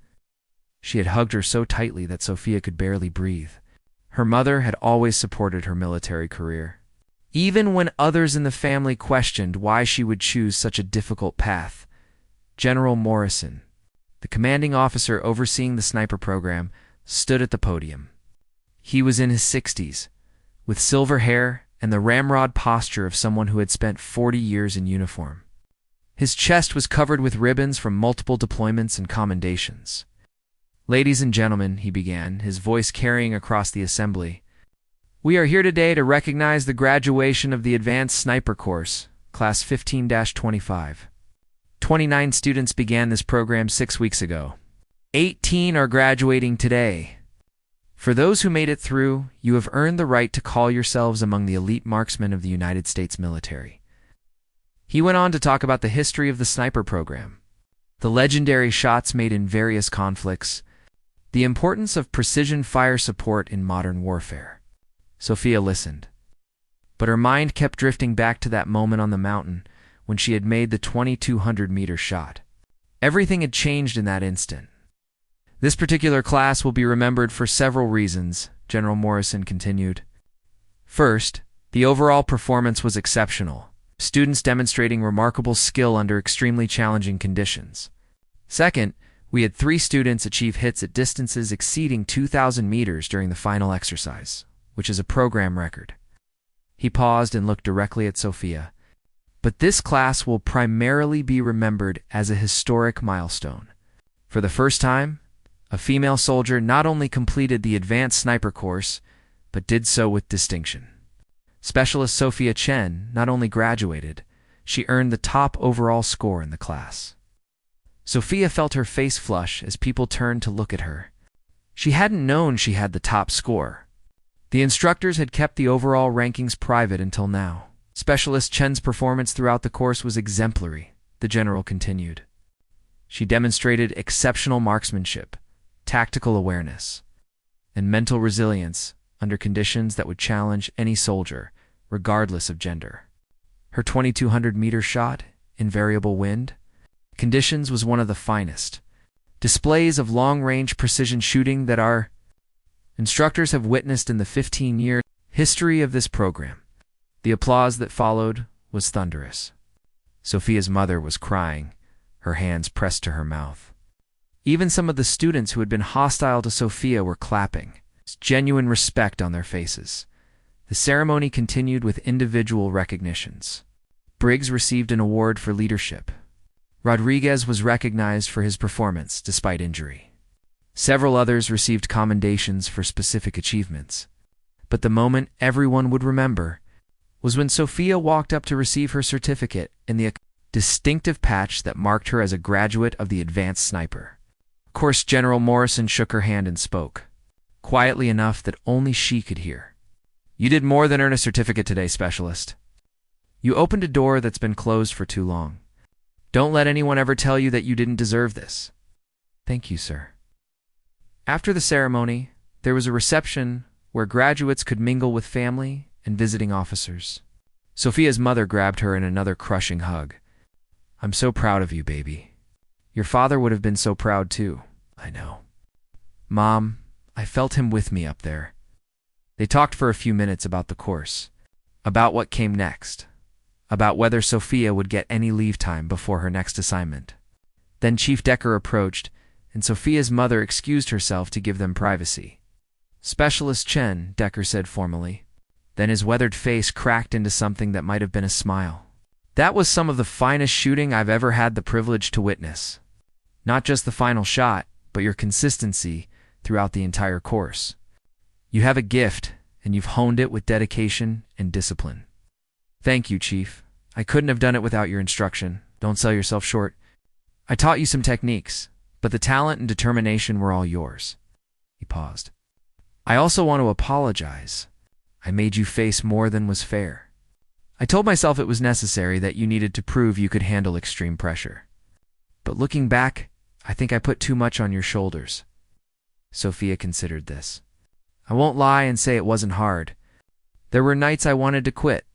she had hugged her so tightly that Sophia could barely breathe. Her mother had always supported her military career, even when others in the family questioned why she would choose such a difficult path. General Morrison, the commanding officer overseeing the sniper program, stood at the podium. He was in his 60s, with silver hair and the ramrod posture of someone who had spent 40 years in uniform. His chest was covered with ribbons from multiple deployments and commendations. Ladies and gentlemen, he began, his voice carrying across the assembly, we are here today to recognize the graduation of the Advanced Sniper Course, Class 15-25. 29 students began this program 6 weeks ago. 18 are graduating today. For those who made it through, you have earned the right to call yourselves among the elite marksmen of the United States military. He went on to talk about the history of the sniper program, the legendary shots made in various conflicts, the importance of precision fire support in modern warfare. Sophia listened, but her mind kept drifting back to that moment on the mountain when she had made the 2,200-meter shot. Everything had changed in that instant. This particular class will be remembered for several reasons, General Morrison continued. First, the overall performance was exceptional, students demonstrating remarkable skill under extremely challenging conditions. Second, we had 3 students achieve hits at distances exceeding 2,000 meters during the final exercise, which is a program record. He paused and looked directly at Sophia. But this class will primarily be remembered as a historic milestone. For the first time, a female soldier not only completed the Advanced Sniper course, but did so with distinction. Specialist Sophia Chen not only graduated, she earned the top overall score in the class. Sophia felt her face flush as people turned to look at her. She hadn't known she had the top score. The instructors had kept the overall rankings private until now. Specialist Chen's performance throughout the course was exemplary, the general continued. She demonstrated exceptional marksmanship, tactical awareness, and mental resilience under conditions that would challenge any soldier, regardless of gender. Her 2,200-meter shot, in variable wind conditions, was one of the finest displays of long-range precision shooting that our instructors have witnessed in the 15-year history of this program. The applause that followed was thunderous. Sophia's mother was crying, her hands pressed to her mouth. Even some of the students who had been hostile to Sophia were clapping, genuine respect on their faces. The ceremony continued with individual recognitions. Briggs received an award for leadership. Rodriguez was recognized for his performance despite injury. Several others received commendations for specific achievements. But the moment everyone would remember was when Sophia walked up to receive her certificate in the distinctive patch that marked her as a graduate of the Advanced Sniper. Of course, General Morrison shook her hand and spoke, quietly enough that only she could hear. "You did more than earn a certificate today, Specialist. You opened a door that's been closed for too long. Don't let anyone ever tell you that you didn't deserve this." "Thank you, sir." After the ceremony, there was a reception where graduates could mingle with family and visiting officers. Sophia's mother grabbed her in another crushing hug. "I'm so proud of you, baby. Your father would have been so proud too." "I know. Mom, I felt him with me up there." They talked for a few minutes about the course, about what came next, about whether Sophia would get any leave time before her next assignment. Then Chief Decker approached, and Sophia's mother excused herself to give them privacy. "Specialist Chen," Decker said formally. Then his weathered face cracked into something that might have been a smile. "That was some of the finest shooting I've ever had the privilege to witness. Not just the final shot, but your consistency throughout the entire course. You have a gift, and you've honed it with dedication and discipline." "Thank you, Chief. I couldn't have done it without your instruction. Don't sell yourself short. I taught you some techniques, but the talent and determination were all yours." He paused. "I also want to apologize. I made you face more than was fair. I told myself it was necessary, that you needed to prove you could handle extreme pressure. But looking back, I think I put too much on your shoulders." Sophia considered this. "I won't lie and say it wasn't hard. There were nights I wanted to quit.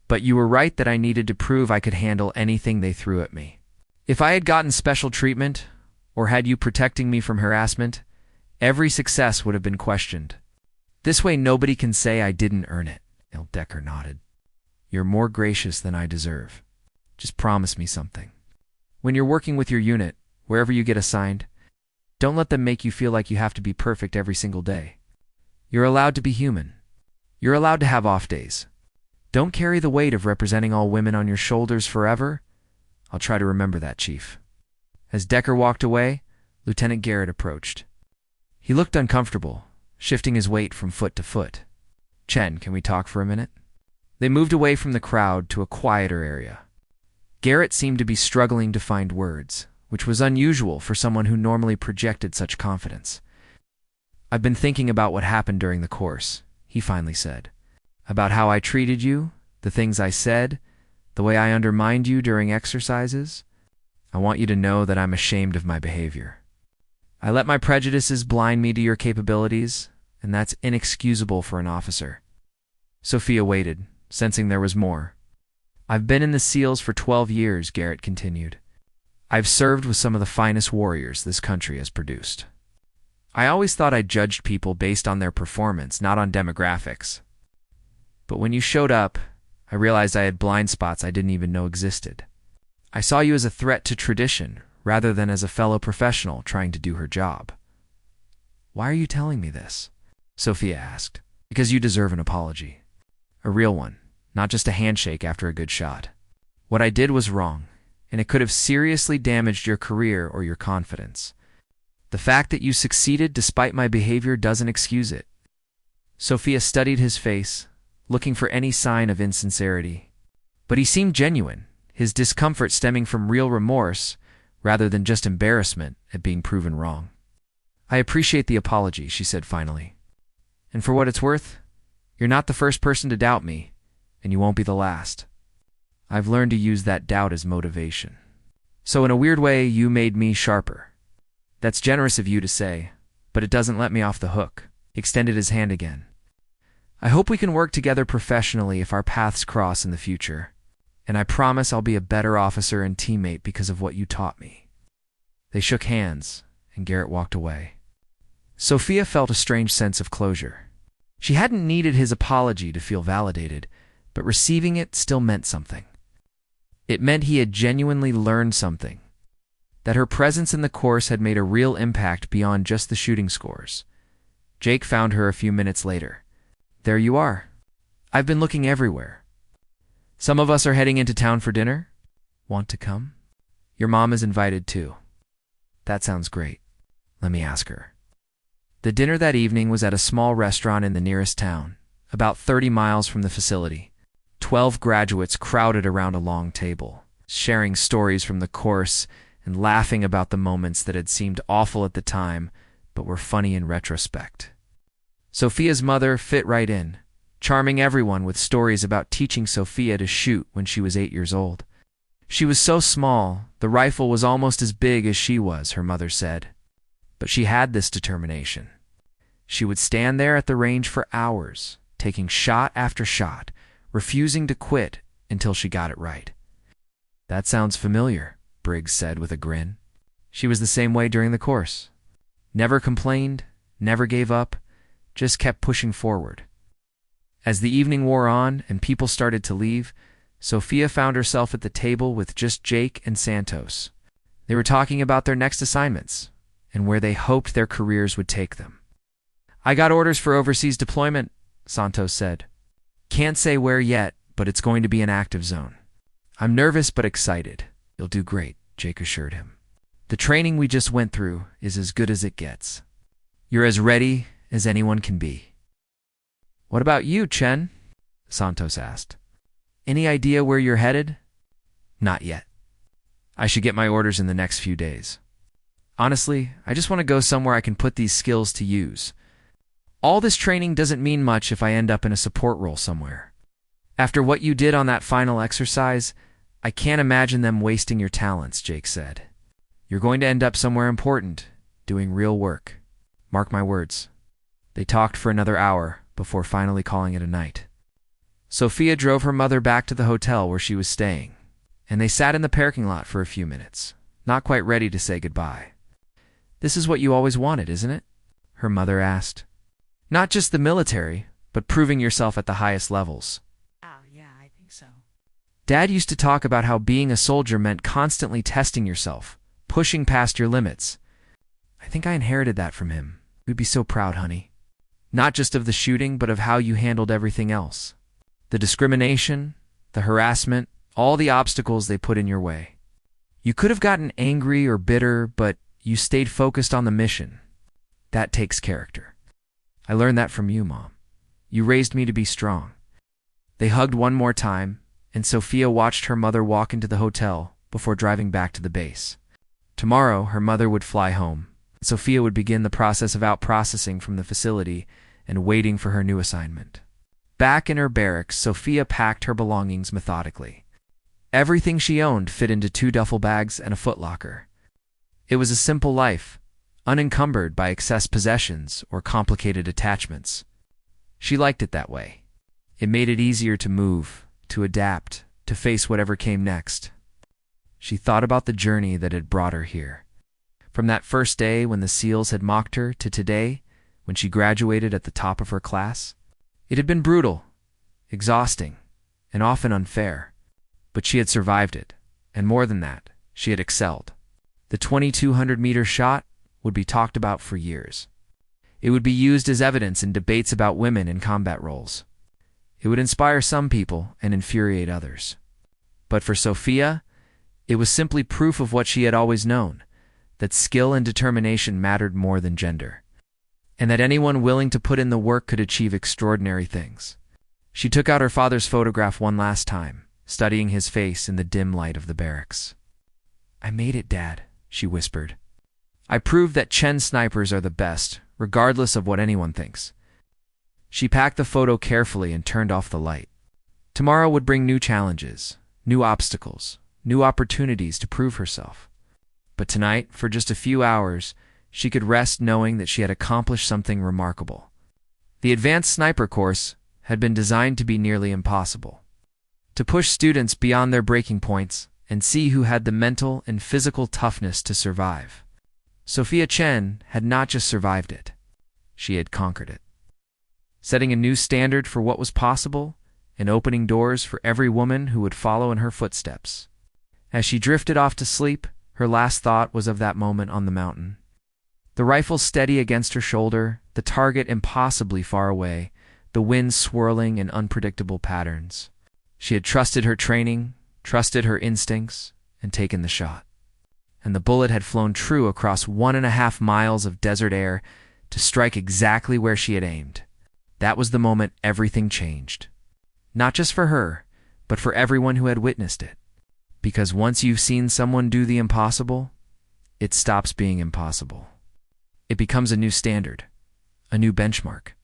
But you were right that I needed to prove I could handle anything they threw at me. If I had gotten special treatment, or had you protecting me from harassment, every success would have been questioned. This way nobody can say I didn't earn it." Decker nodded. "You're more gracious than I deserve. Just promise me something. When you're working with your unit, wherever you get assigned, don't let them make you feel like you have to be perfect every single day. You're allowed to be human. You're allowed to have off days. Don't carry the weight of representing all women on your shoulders forever." "I'll try to remember that, Chief." As Decker walked away, Lieutenant Garrett approached. He looked uncomfortable, shifting his weight from foot to foot. "Chen, can we talk for a minute?" They moved away from the crowd to a quieter area. Garrett seemed to be struggling to find words, which was unusual for someone who normally projected such confidence. "I've been thinking about what happened during the course," he finally said. "About how I treated you, the things I said, the way I undermined you during exercises. I want you to know that I'm ashamed of my behavior. I let my prejudices blind me to your capabilities, and that's inexcusable for an officer." Sophia waited, sensing there was more. "I've been in the SEALs for 12 years, Garrett continued. I've served with some of the finest warriors this country has produced. I always thought I judged people based on their performance, not on demographics. But when you showed up, I realized I had blind spots I didn't even know existed. I saw you as a threat to tradition, rather than as a fellow professional trying to do her job." "Why are you telling me this?" Sophia asked. "Because you deserve an apology. A real one, not just a handshake after a good shot. What I did was wrong, and it could have seriously damaged your career or your confidence. The fact that you succeeded despite my behavior doesn't excuse it." Sophia studied his face, looking for any sign of insincerity. But he seemed genuine, his discomfort stemming from real remorse rather than just embarrassment at being proven wrong. "I appreciate the apology," she said finally. "And for what it's worth, you're not the first person to doubt me, and you won't be the last. I've learned to use that doubt as motivation. So in a weird way, you made me sharper. That's generous of you to say, but it doesn't let me off the hook." He extended his hand again. "I hope we can work together professionally if our paths cross in the future. And I promise I'll be a better officer and teammate because of what you taught me." They shook hands, and Garrett walked away. Sophia felt a strange sense of closure. She hadn't needed his apology to feel validated, but receiving it still meant something. It meant he had genuinely learned something, that her presence in the course had made a real impact beyond just the shooting scores. Jake found her a few minutes later. "There you are. I've been looking everywhere." Some of us are heading into town for dinner. Want to come? Your mom is invited too. That sounds great. Let me ask her. The dinner that evening was at a small restaurant in the nearest town, about 30 miles from the facility. 12 graduates crowded around a long table, sharing stories from the course and laughing about the moments that had seemed awful at the time, but were funny in retrospect. Sophia's mother fit right in, charming everyone with stories about teaching Sophia to shoot when she was 8 years old. She was so small, the rifle was almost as big as she was, her mother said. But she had this determination. She would stand there at the range for hours, taking shot after shot, refusing to quit until she got it right. That sounds familiar, Briggs said with a grin. She was the same way during the course. Never complained, never gave up, just kept pushing forward. As the evening wore on and people started to leave, Sophia found herself at the table with just Jake and Santos. They were talking about their next assignments and where they hoped their careers would take them. I got orders for overseas deployment, Santos said. Can't say where yet, but it's going to be an active zone. I'm nervous but excited. You'll do great, Jake assured him. The training we just went through is as good as it gets. You're as ready as anyone can be. What about you, Chen? Santos asked. Any idea where you're headed? Not yet. I should get my orders in the next few days. Honestly, I just want to go somewhere I can put these skills to use. All this training doesn't mean much if I end up in a support role somewhere. After what you did on that final exercise, I can't imagine them wasting your talents, Jake said. You're going to end up somewhere important, doing real work. Mark my words. They talked for another hour before finally calling it a night. Sophia drove her mother back to the hotel where she was staying, and they sat in the parking lot for a few minutes, not quite ready to say goodbye. This is what you always wanted, isn't it? Her mother asked. Not just the military, but proving yourself at the highest levels. Yeah, I think so. Dad used to talk about how being a soldier meant constantly testing yourself, pushing past your limits. I think I inherited that from him. We'd be so proud, honey. Not just of the shooting, but of how you handled everything else. The discrimination, the harassment, all the obstacles they put in your way. You could have gotten angry or bitter, but you stayed focused on the mission. That takes character. I learned that from you, Mom. You raised me to be strong. They hugged one more time, and Sophia watched her mother walk into the hotel before driving back to the base. Tomorrow, her mother would fly home. Sophia would begin the process of out-processing from the facility and waiting for her new assignment. Back in her barracks, Sophia packed her belongings methodically. Everything she owned fit into 2 duffel bags and a footlocker. It was a simple life, unencumbered by excess possessions or complicated attachments. She liked it that way. It made it easier to move, to adapt, to face whatever came next. She thought about the journey that had brought her here. From that first day when the SEALs had mocked her to today, when she graduated at the top of her class. It had been brutal, exhausting, and often unfair. But she had survived it, and more than that, she had excelled. The 2,200-meter shot would be talked about for years. It would be used as evidence in debates about women in combat roles. It would inspire some people and infuriate others. But for Sophia, it was simply proof of what she had always known, that skill and determination mattered more than gender, and that anyone willing to put in the work could achieve extraordinary things. She took out her father's photograph one last time, studying his face in the dim light of the barracks. "I made it, Dad," she whispered. "I proved that Chen snipers are the best, regardless of what anyone thinks." She packed the photo carefully and turned off the light. Tomorrow would bring new challenges, new obstacles, new opportunities to prove herself. But tonight, for just a few hours, she could rest knowing that she had accomplished something remarkable. The advanced sniper course had been designed to be nearly impossible, to push students beyond their breaking points and see who had the mental and physical toughness to survive. Sophia Chen had not just survived it, she had conquered it, setting a new standard for what was possible and opening doors for every woman who would follow in her footsteps. As she drifted off to sleep, her last thought was of that moment on the mountain. The rifle steady against her shoulder, the target impossibly far away, the wind swirling in unpredictable patterns. She had trusted her training, trusted her instincts, and taken the shot. And the bullet had flown true across 1.5 miles of desert air to strike exactly where she had aimed. That was the moment everything changed. Not just for her, but for everyone who had witnessed it. Because once you've seen someone do the impossible, it stops being impossible. It becomes a new standard, a new benchmark,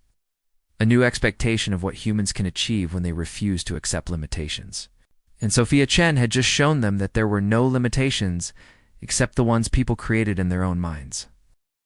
a new expectation of what humans can achieve when they refuse to accept limitations. And Sophia Chen had just shown them that there were no limitations except the ones people created in their own minds.